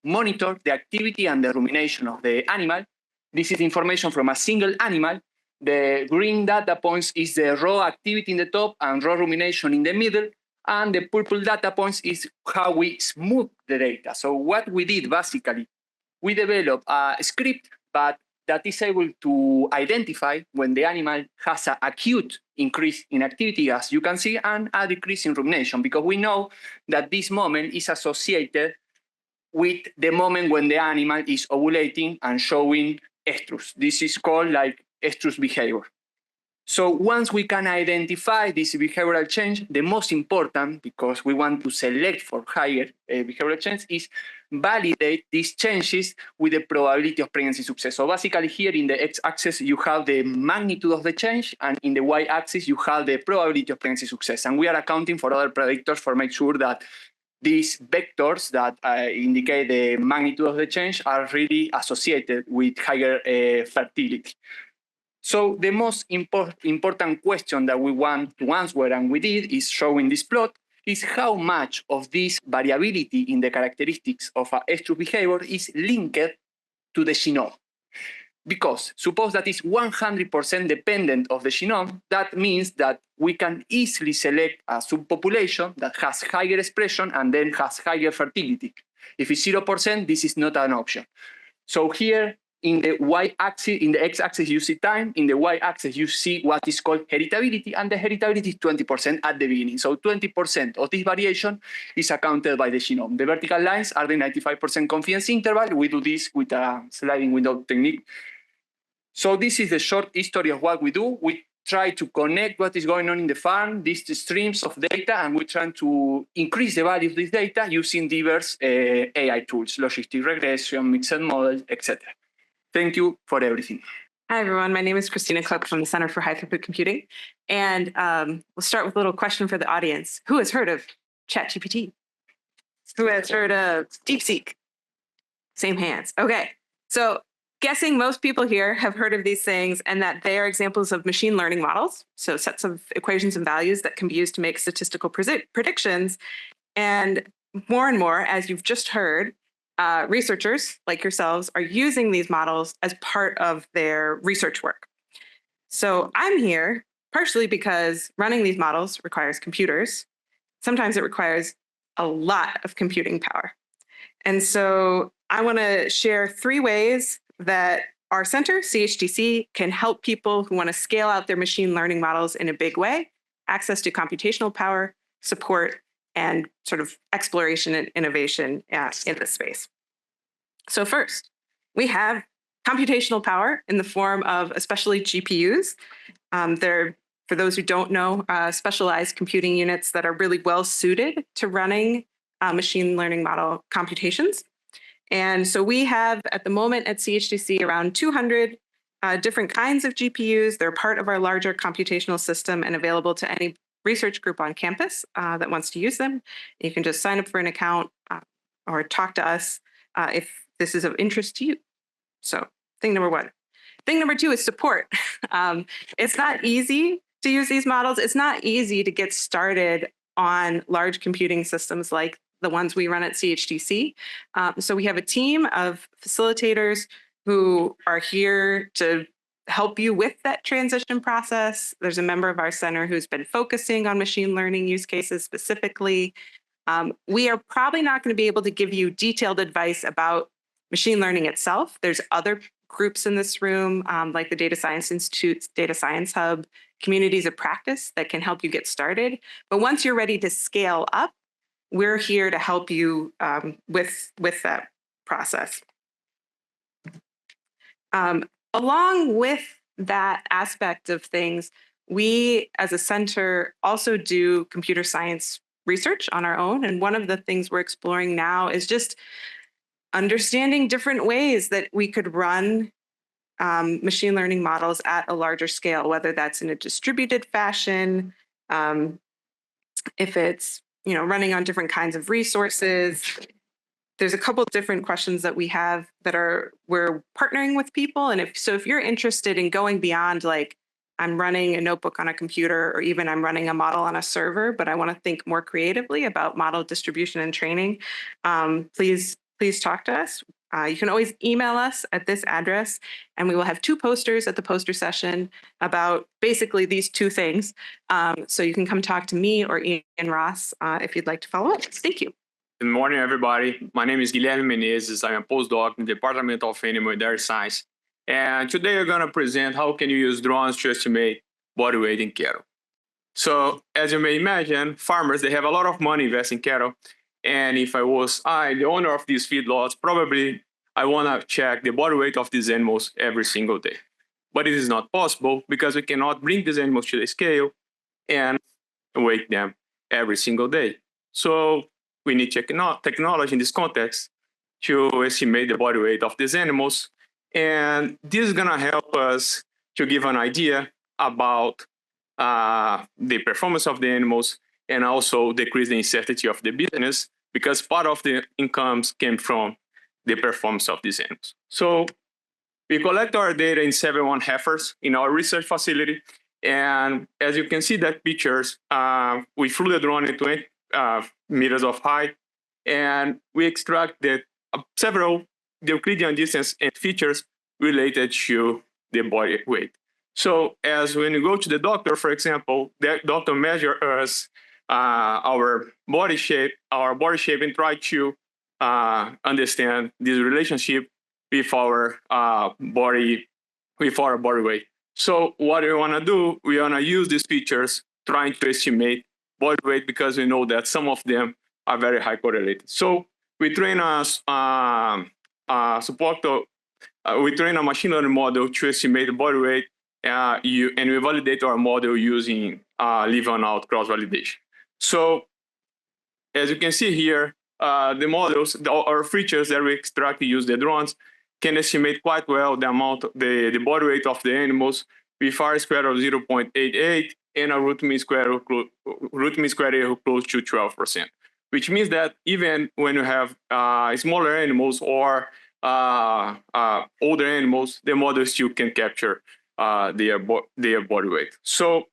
monitor the activity and the rumination of the animal. This is information from a single animal. The green data points is the raw activity in the top and raw rumination in the middle. And the purple data points is how we smooth the data. So what we did basically, we developed a script, but that is able to identify when the animal has an acute increase in activity, as you can see, and a decrease in rumination, because we know that this moment is associated with the moment when the animal is ovulating and showing estrus. This is called like estrus behavior. So once we can identify this behavioral change, the most important, because we want to select for higher behavioral change, is validate these changes with the probability of pregnancy success. So basically here in the x-axis, you have the magnitude of the change, and in the y-axis, you have the probability of pregnancy success. And we are accounting for other predictors for make sure that these vectors that indicate the magnitude of the change are really associated with higher fertility. So the most important question that we want to answer, and we did, is showing this plot, is how much of this variability in the characteristics of a estrus behavior is linked to the genome. Because suppose that is 100% dependent of the genome, that means that we can easily select a subpopulation that has higher expression and then has higher fertility. If it's 0%, this is not an option. So here, in the y-axis, in the x-axis, you see time. In the y-axis, you see what is called heritability, and the heritability is 20% at the beginning. So 20% of this variation is accounted by the genome. The vertical lines are the 95% confidence interval. We do this with a sliding window technique. So this is the short history of what we do. We try to connect what is going on in the farm, these streams of data, and we try to increase the value of this data using diverse AI tools, logistic regression, mixed models, etc. Thank you for everything. Hi, everyone. My name is Christina Cook from the Center for High Throughput Computing. And we'll start with a little question for the audience. Who has heard of ChatGPT? Who has heard of DeepSeek? Same hands. Okay. So guessing most people here have heard of these things and that they are examples of machine learning models. So sets of equations and values that can be used to make statistical predictions. And more, as you've just heard, researchers like yourselves are using these models as part of their research work. So I'm here partially because running these models requires computers. Sometimes it requires a lot of computing power. And so I want to share 3 ways that our center, CHDC, can help people who want to scale out their machine learning models in a big way, access to computational power, support, and sort of exploration and innovation in this space. So first, we have computational power in the form of especially GPUs. They're, for those who don't know, specialized computing units that are really well suited to running machine learning model computations. And so we have, at the moment at CHDC, around 200 different kinds of GPUs. They're part of our larger computational system and available to any research group on campus that wants to use them. You can just sign up for an account or talk to us if this is of interest to you. So thing number 1. Thing number 2 is support. It's not easy to use these models. It's not easy to get started on large computing systems like the ones we run at CHDC. So we have a team of facilitators who are here to help you with that transition process. There's a member of our center who's been focusing on machine learning use cases specifically. We are probably not going to be able to give you detailed advice about machine learning itself. There's other groups in this room, like the Data Science Institute's Data Science Hub, communities of practice that can help you get started. But once you're ready to scale up, we're here to help you with that process. Along with that aspect of things, we as a center also do computer science research on our own. And one of the things we're exploring now is just understanding different ways that we could run machine learning models at a larger scale, whether that's in a distributed fashion, if it's running on different kinds of resources. There's a couple of different questions that we have that we're partnering with people. And if you're interested in going beyond, like, I'm running a notebook on a computer, or even I'm running a model on a server, but I want to think more creatively about model distribution and training, please talk to us. You can always email us at this address, and we will have 2 posters at the poster session about basically these 2 things. So you can come talk to me or Ian Ross if you'd like to follow up. Thank you. Good morning, everybody. My name is Guilherme Menezes. I'm a postdoc in the Department of Animal and Dairy Science. And today we're going to present how can you use drones to estimate body weight in cattle. So as you may imagine, farmers, they have a lot of money investing in cattle. And if I was the owner of these feedlots, probably I want to check the body weight of these animals every single day. But it is not possible because we cannot bring these animals to the scale and weight them every single day. So we need technology in this context to estimate the body weight of these animals. And this is going to help us to give an idea about the performance of the animals and also decrease the uncertainty of the business, because part of the incomes came from the performance of these animals. So we collect our data in 71 heifers in our research facility. And as you can see that pictures, we flew the drone at 20 meters of height, and we extracted several Euclidean distance and features related to the body weight. So as when you go to the doctor, for example, the doctor measures us our body shape, and try to understand this relationship with our body weight. So what we want to do, we want to use these features trying to estimate body weight, because we know that some of them are very high correlated. So we train we train a machine learning model to estimate the body weight, and we validate our model using live and out cross validation. So as you can see here, the models, our features that we extract to use the drones can estimate quite well the amount, the body weight of the animals with R-squared of 0.88 and a root mean square error close to 12%, which means that even when you have smaller animals or older animals, the model still can capture their body weight. So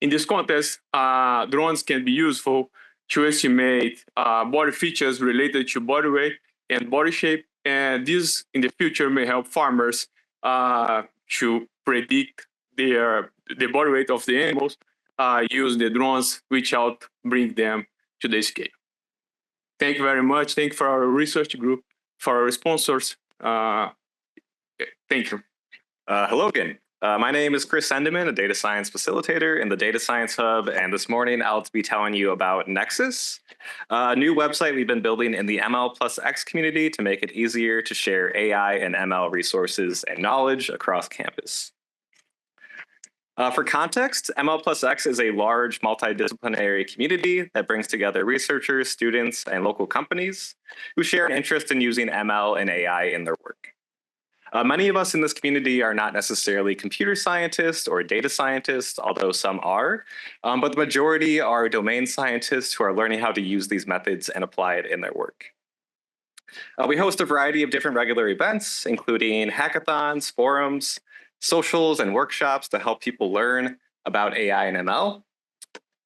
in this context, drones can be useful to estimate body features related to body weight and body shape. And this in the future may help farmers to predict the body weight of the animals, use the drones, which out bring them to the scale. Thank you very much. Thank you for our research group, for our sponsors. Thank you. Hello again. My name is Chris Sendeman, a data science facilitator in the Data Science Hub. And this morning, I'll be telling you about Nexus, a new website we've been building in the ML+X community to make it easier to share AI and ML resources and knowledge across campus. For context, ML+X is a large multidisciplinary community that brings together researchers, students, and local companies who share an interest in using ML and AI in their work. Many of us in this community are not necessarily computer scientists or data scientists, although some are, but the majority are domain scientists who are learning how to use these methods and apply it in their work. We host a variety of different regular events, including hackathons, forums, socials, and workshops to help people learn about AI and ML.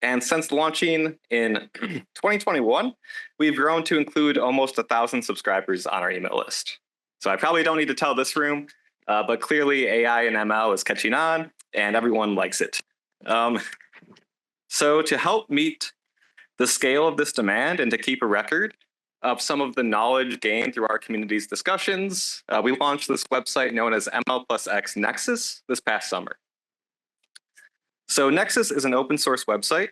And since launching in 2021, we've grown to include almost 1,000 subscribers on our email list. So I probably don't need to tell this room, but clearly AI and ML is catching on and everyone likes it. So to help meet the scale of this demand and to keep a record of some of the knowledge gained through our community's discussions, we launched this website known as ML+X Nexus this past summer. So Nexus is an open source website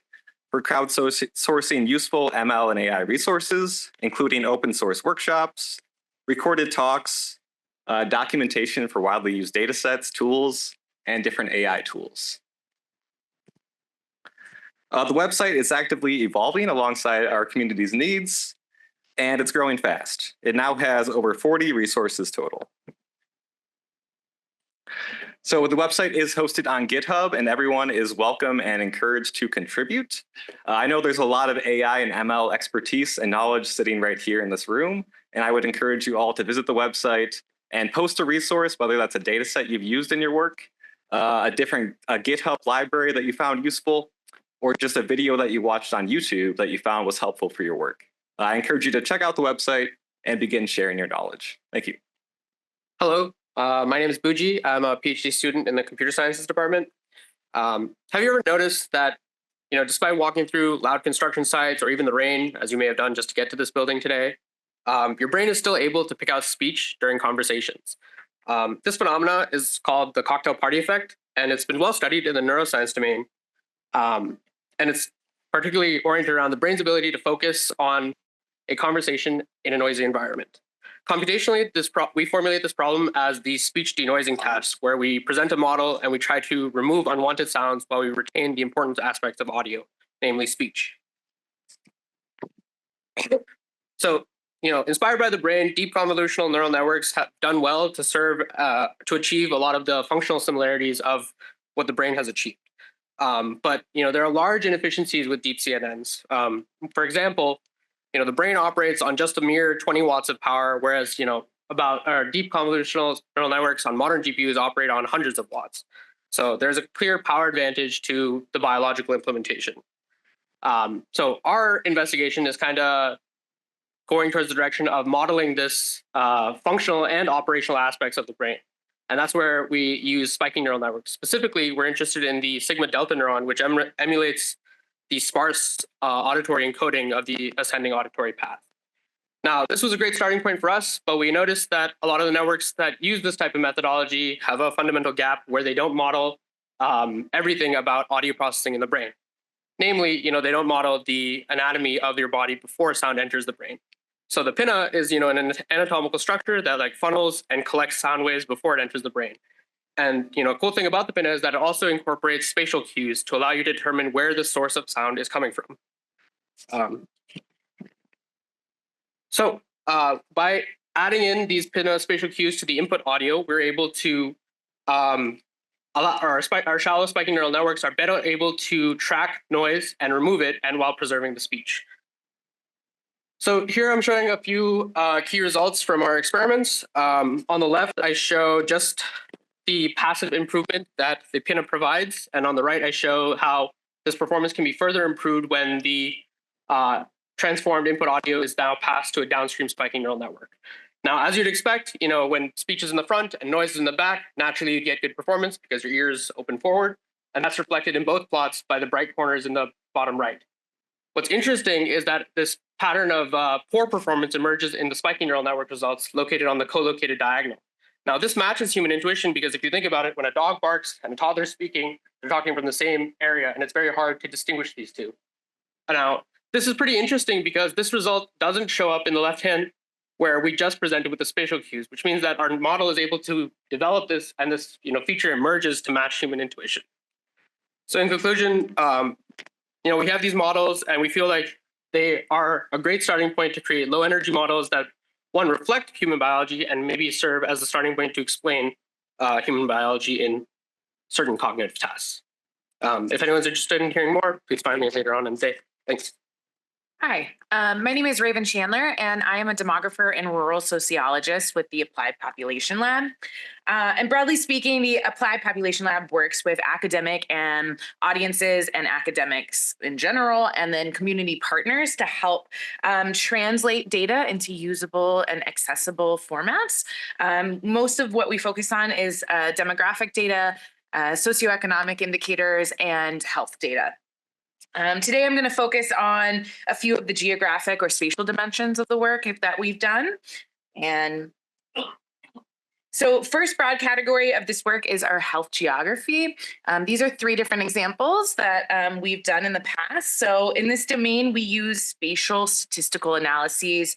for crowdsourcing useful ML and AI resources, including open source workshops, recorded talks, documentation for widely used data sets, tools, and different AI tools. The website is actively evolving alongside our community's needs, and it's growing fast. It now has over 40 resources total. So the website is hosted on GitHub, and everyone is welcome and encouraged to contribute. I know there's a lot of AI and ML expertise and knowledge sitting right here in this room, and I would encourage you all to visit the website and post a resource, whether that's a data set you've used in your work, a GitHub library that you found useful, or just a video that you watched on YouTube that you found was helpful for your work. I encourage you to check out the website and begin sharing your knowledge. Thank you. Hello, my name is Buji. I'm a PhD student in the computer sciences department. Have you ever noticed that, despite walking through loud construction sites or even the rain, as you may have done just to get to this building today, your brain is still able to pick out speech during conversations. This phenomena is called the cocktail party effect, and it's been well studied in the neuroscience domain. And it's particularly oriented around the brain's ability to focus on a conversation in a noisy environment. Computationally, we formulate this problem as the speech denoising task, where we present a model and we try to remove unwanted sounds while we retain the important aspects of audio, namely speech. So, inspired by the brain, deep convolutional neural networks have done well to serve to achieve a lot of the functional similarities of what the brain has achieved. But there are large inefficiencies with deep CNNs. For example, the brain operates on just a mere 20 watts of power, whereas deep convolutional neural networks on modern GPUs operate on hundreds of watts. So there's a clear power advantage to the biological implementation. So our investigation is kind of going towards the direction of modeling this functional and operational aspects of the brain. And that's where we use spiking neural networks. Specifically, we're interested in the sigma delta neuron, which emulates the sparse auditory encoding of the ascending auditory path. Now, this was a great starting point for us, but we noticed that a lot of the networks that use this type of methodology have a fundamental gap where they don't model everything about audio processing in the brain. Namely, they don't model the anatomy of your body before sound enters the brain. So the pinna is, an anatomical structure that funnels and collects sound waves before it enters the brain. And a cool thing about the pinna is that it also incorporates spatial cues to allow you to determine where the source of sound is coming from. So by adding in these pinna spatial cues to the input audio, we're able to our shallow spiking neural networks are better able to track noise and remove it, and while preserving the speech. So here I'm showing a few key results from our experiments. On the left, I show just the passive improvement that the pinna provides. And on the right, I show how this performance can be further improved when the transformed input audio is now passed to a downstream spiking neural network. Now, as you'd expect, when speech is in the front and noise is in the back, naturally you get good performance because your ears open forward. And that's reflected in both plots by the bright corners in the bottom right. What's interesting is that this pattern of poor performance emerges in the spiking neural network results located on the co-located diagonal. Now, this matches human intuition because if you think about it, when a dog barks and a toddler is speaking, they're talking from the same area, and it's very hard to distinguish these two. Now, this is pretty interesting because this result doesn't show up in the left hand where we just presented with the spatial cues, which means that our model is able to develop this, and this feature emerges to match human intuition. So in conclusion, we have these models, and we feel like they are a great starting point to create low energy models that, one, reflect human biology and maybe serve as a starting point to explain human biology in certain cognitive tasks. If anyone's interested in hearing more, please find me later on and say thanks. Hi, my name is Raven Chandler, and I am a demographer and rural sociologist with the Applied Population Lab. And broadly speaking, the Applied Population Lab works with academic and audiences and academics in general, and then community partners to help translate data into usable and accessible formats. Most of what we focus on is demographic data, socioeconomic indicators, and health data. Today, I'm going to focus on a few of the geographic or spatial dimensions of the work that we've done. And so first broad category of this work is our health geography. These are 3 different examples that we've done in the past. So in this domain, we use spatial statistical analyses,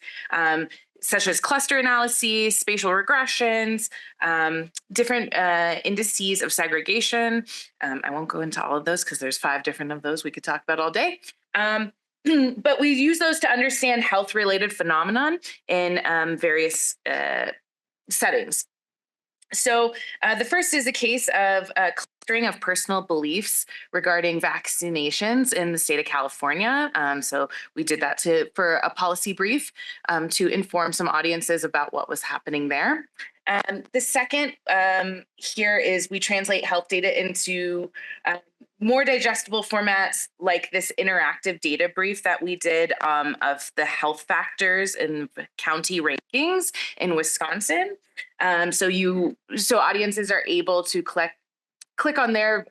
such as cluster analyses, spatial regressions, different indices of segregation. I won't go into all of those because there's 5 different of those we could talk about all day. But we use those to understand health-related phenomenon in various settings. So the first is a case of clustering of personal beliefs regarding vaccinations in the state of California. So we did that for a policy brief to inform some audiences about what was happening there. The second here is we translate health data into more digestible formats like this interactive data brief that we did of the health factors and county rankings in Wisconsin. So audiences are able to click on their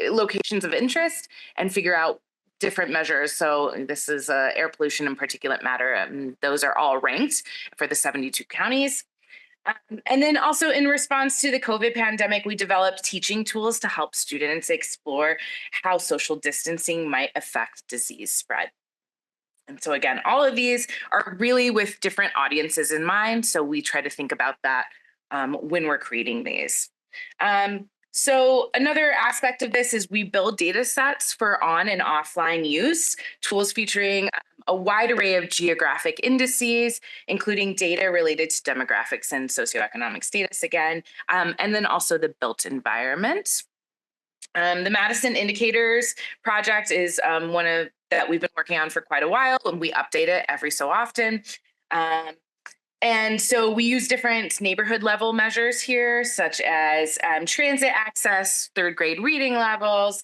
locations of interest and figure out different measures. So this is air pollution and particulate matter. And those are all ranked for the 72 counties. And then also in response to the COVID pandemic, we developed teaching tools to help students explore how social distancing might affect disease spread. And so again, all of these are really with different audiences in mind. So we try to think about that when we're creating these. So another aspect of this is we build data sets for on and offline use, tools featuring a wide array of geographic indices, including data related to demographics and socioeconomic status again, and then also the built environment. The Madison Indicators project is one of that we've been working on for quite a while, and we update it every so often. And so we use different neighborhood level measures here, such as transit access, third grade reading levels,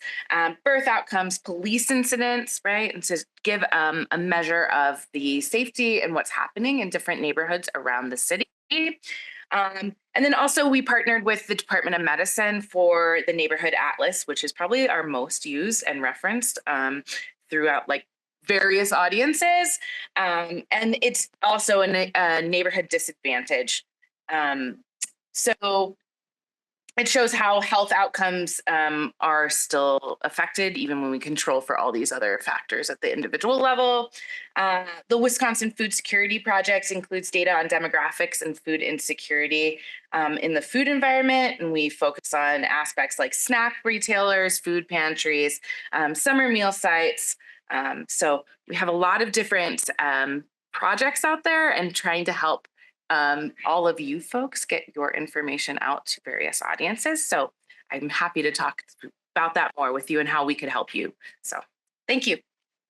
birth outcomes, police incidents, right? And to give a measure of the safety and what's happening in different neighborhoods around the city. And then also we partnered with the Department of Medicine for the Neighborhood Atlas, which is probably our most used and referenced throughout like various audiences. And it's also a neighborhood disadvantage. So it shows how health outcomes are still affected, even when we control for all these other factors at the individual level. The Wisconsin Food Security Project includes data on demographics and food insecurity in the food environment. And we focus on aspects like snack retailers, food pantries, summer meal sites. So we have a lot of different projects out there and trying to help all of you folks get your information out to various audiences. So I'm happy to talk about that more with you and how we could help you. So thank you.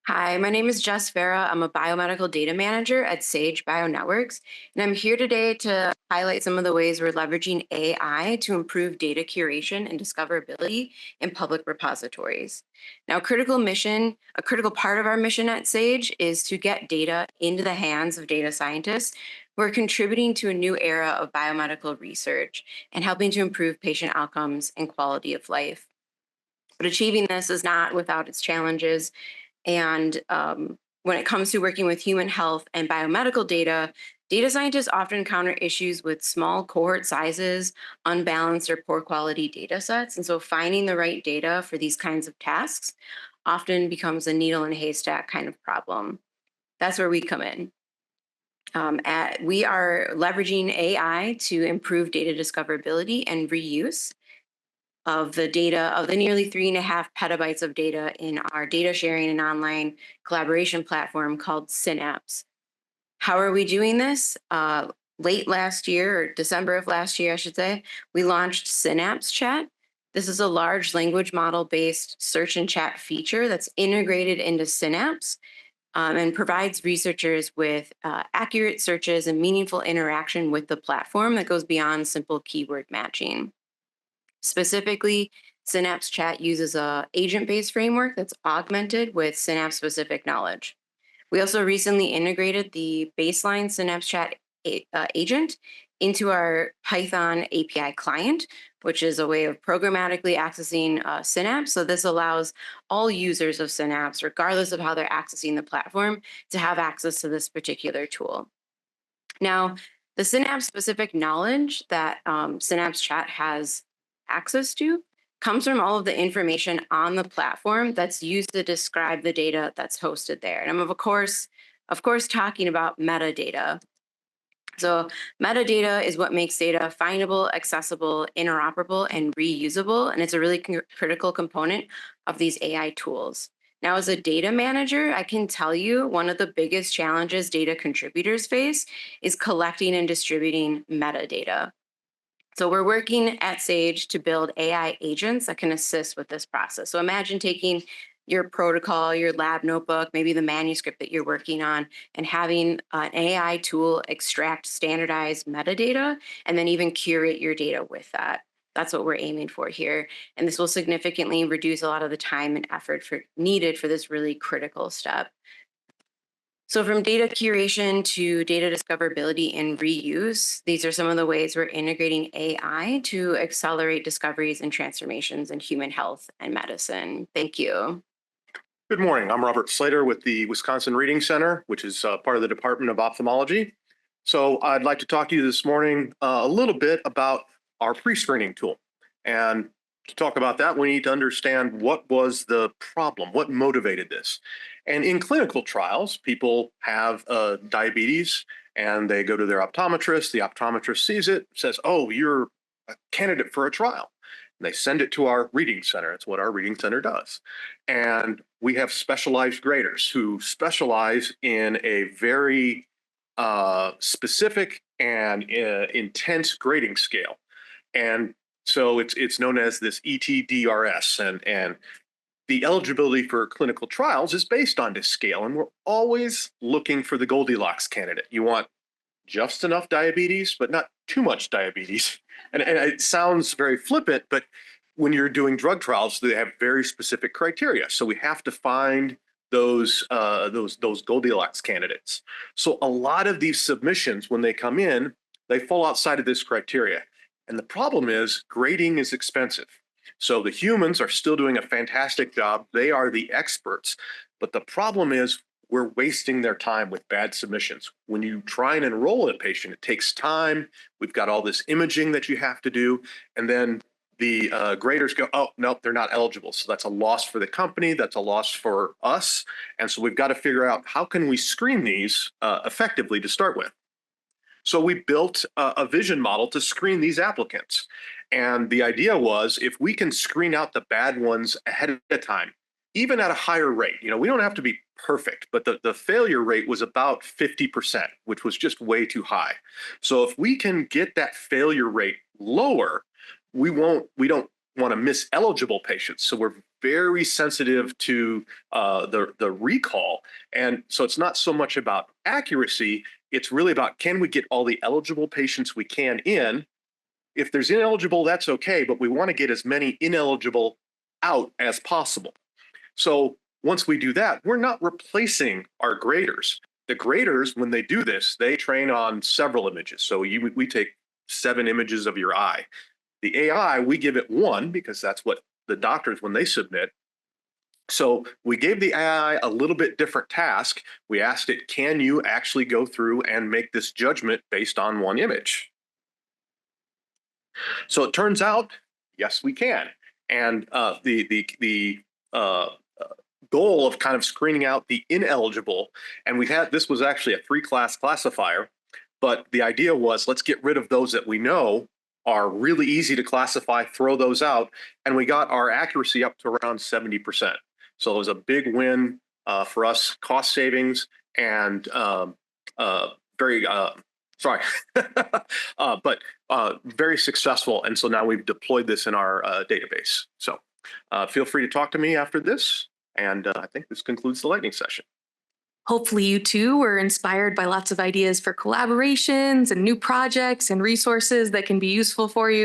Hi, my name is Jess Vera. I'm a biomedical data manager at Sage BioNetworks, and I'm here today to highlight some of the ways we're leveraging AI to improve data curation and discoverability in public repositories. Now, a critical part of our mission at Sage is to get data into the hands of data scientists who are contributing to a new era of biomedical research and helping to improve patient outcomes and quality of life. But achieving this is not without its challenges. And when it comes to working with human health and biomedical data, data scientists often encounter issues with small cohort sizes, unbalanced or poor quality data sets. And so finding the right data for these kinds of tasks often becomes a needle in a haystack kind of problem. That's where we come in. We are leveraging AI to improve data discoverability and reuse of the data, of the nearly 3.5 petabytes of data in our data sharing and online collaboration platform called Synapse. How are we doing this? Late last year, or December of last year, I should say, we launched Synapse Chat. This is a large language model-based search and chat feature that's integrated into Synapse and provides researchers with accurate searches and meaningful interaction with the platform that goes beyond simple keyword matching. Specifically, Synapse Chat uses an agent-based framework that's augmented with Synapse-specific knowledge. We also recently integrated the baseline Synapse Chat agent into our Python API client, which is a way of programmatically accessing Synapse. So this allows all users of Synapse, regardless of how they're accessing the platform, to have access to this particular tool. Now, the Synapse-specific knowledge that Synapse Chat has access to comes from all of the information on the platform that's used to describe the data that's hosted there. And I'm of course talking about metadata. So metadata is what makes data findable, accessible, interoperable, and reusable. And it's a really critical component of these AI tools. Now, as a data manager, I can tell you one of the biggest challenges data contributors face is collecting and distributing metadata. So we're working at Sage to build AI agents that can assist with this process. So imagine taking your protocol, your lab notebook, maybe the manuscript that you're working on, and having an AI tool extract standardized metadata, and then even curate your data with that. That's what we're aiming for here. And this will significantly reduce a lot of the time and effort needed for this really critical step. So from data curation to data discoverability and reuse, these are some of the ways we're integrating AI to accelerate discoveries and transformations in human health and medicine. Thank you. Good morning. I'm Robert Slater with the Wisconsin Reading Center, which is part of the Department of Ophthalmology. So I'd like to talk to you this morning a little bit about our pre-screening tool. And to talk about that, we need to understand what was the problem, what motivated this. And in clinical trials, people have diabetes and they go to their optometrist. The optometrist sees it, says, oh, you're a candidate for a trial. And they send it to our reading center. It's what our reading center does. And we have specialized graders who specialize in a very specific and intense grading scale. And so it's known as this ETDRS. And the eligibility for clinical trials is based on this scale. And we're always looking for the Goldilocks candidate. You want just enough diabetes, but not too much diabetes. And it sounds very flippant, but when you're doing drug trials, they have very specific criteria. So we have to find those Goldilocks candidates. So a lot of these submissions, when they come in, they fall outside of this criteria. And the problem is grading is expensive. So the humans are still doing a fantastic job. They are the experts. But the problem is we're wasting their time with bad submissions. When you try and enroll a patient, it takes time. We've got all this imaging that you have to do. And then the graders go, oh, nope, they're not eligible. So that's a loss for the company. That's a loss for us. And so we've got to figure out how can we screen these effectively to start with. So we built a vision model to screen these applicants. And the idea was if we can screen out the bad ones ahead of time, even at a higher rate, we don't have to be perfect, but the failure rate was about 50%, which was just way too high. So if we can get that failure rate lower, we don't want to miss eligible patients. So we're very sensitive to the recall. And so it's not so much about accuracy, it's really about can we get all the eligible patients we can in. If there's ineligible, that's okay, but we want to get as many ineligible out as possible. So once we do that, we're not replacing our graders. The graders, when they do this, they train on several images. So we take 7 images of your eye. The AI, we give it 1 because that's what the doctors, when they submit. So we gave the AI a little bit different task. We asked it, can you actually go through and make this judgment based on 1 image? So it turns out, yes, we can. And the goal of kind of screening out the ineligible, and this was actually a 3-class classifier, but the idea was let's get rid of those that we know are really easy to classify, throw those out, and we got our accuracy up to around 70%. So it was a big win for us, cost savings, and very very successful. And so now we've deployed this in our database. So feel free to talk to me after this. And I think this concludes the lightning session. Hopefully you too were inspired by lots of ideas for collaborations and new projects and resources that can be useful for you.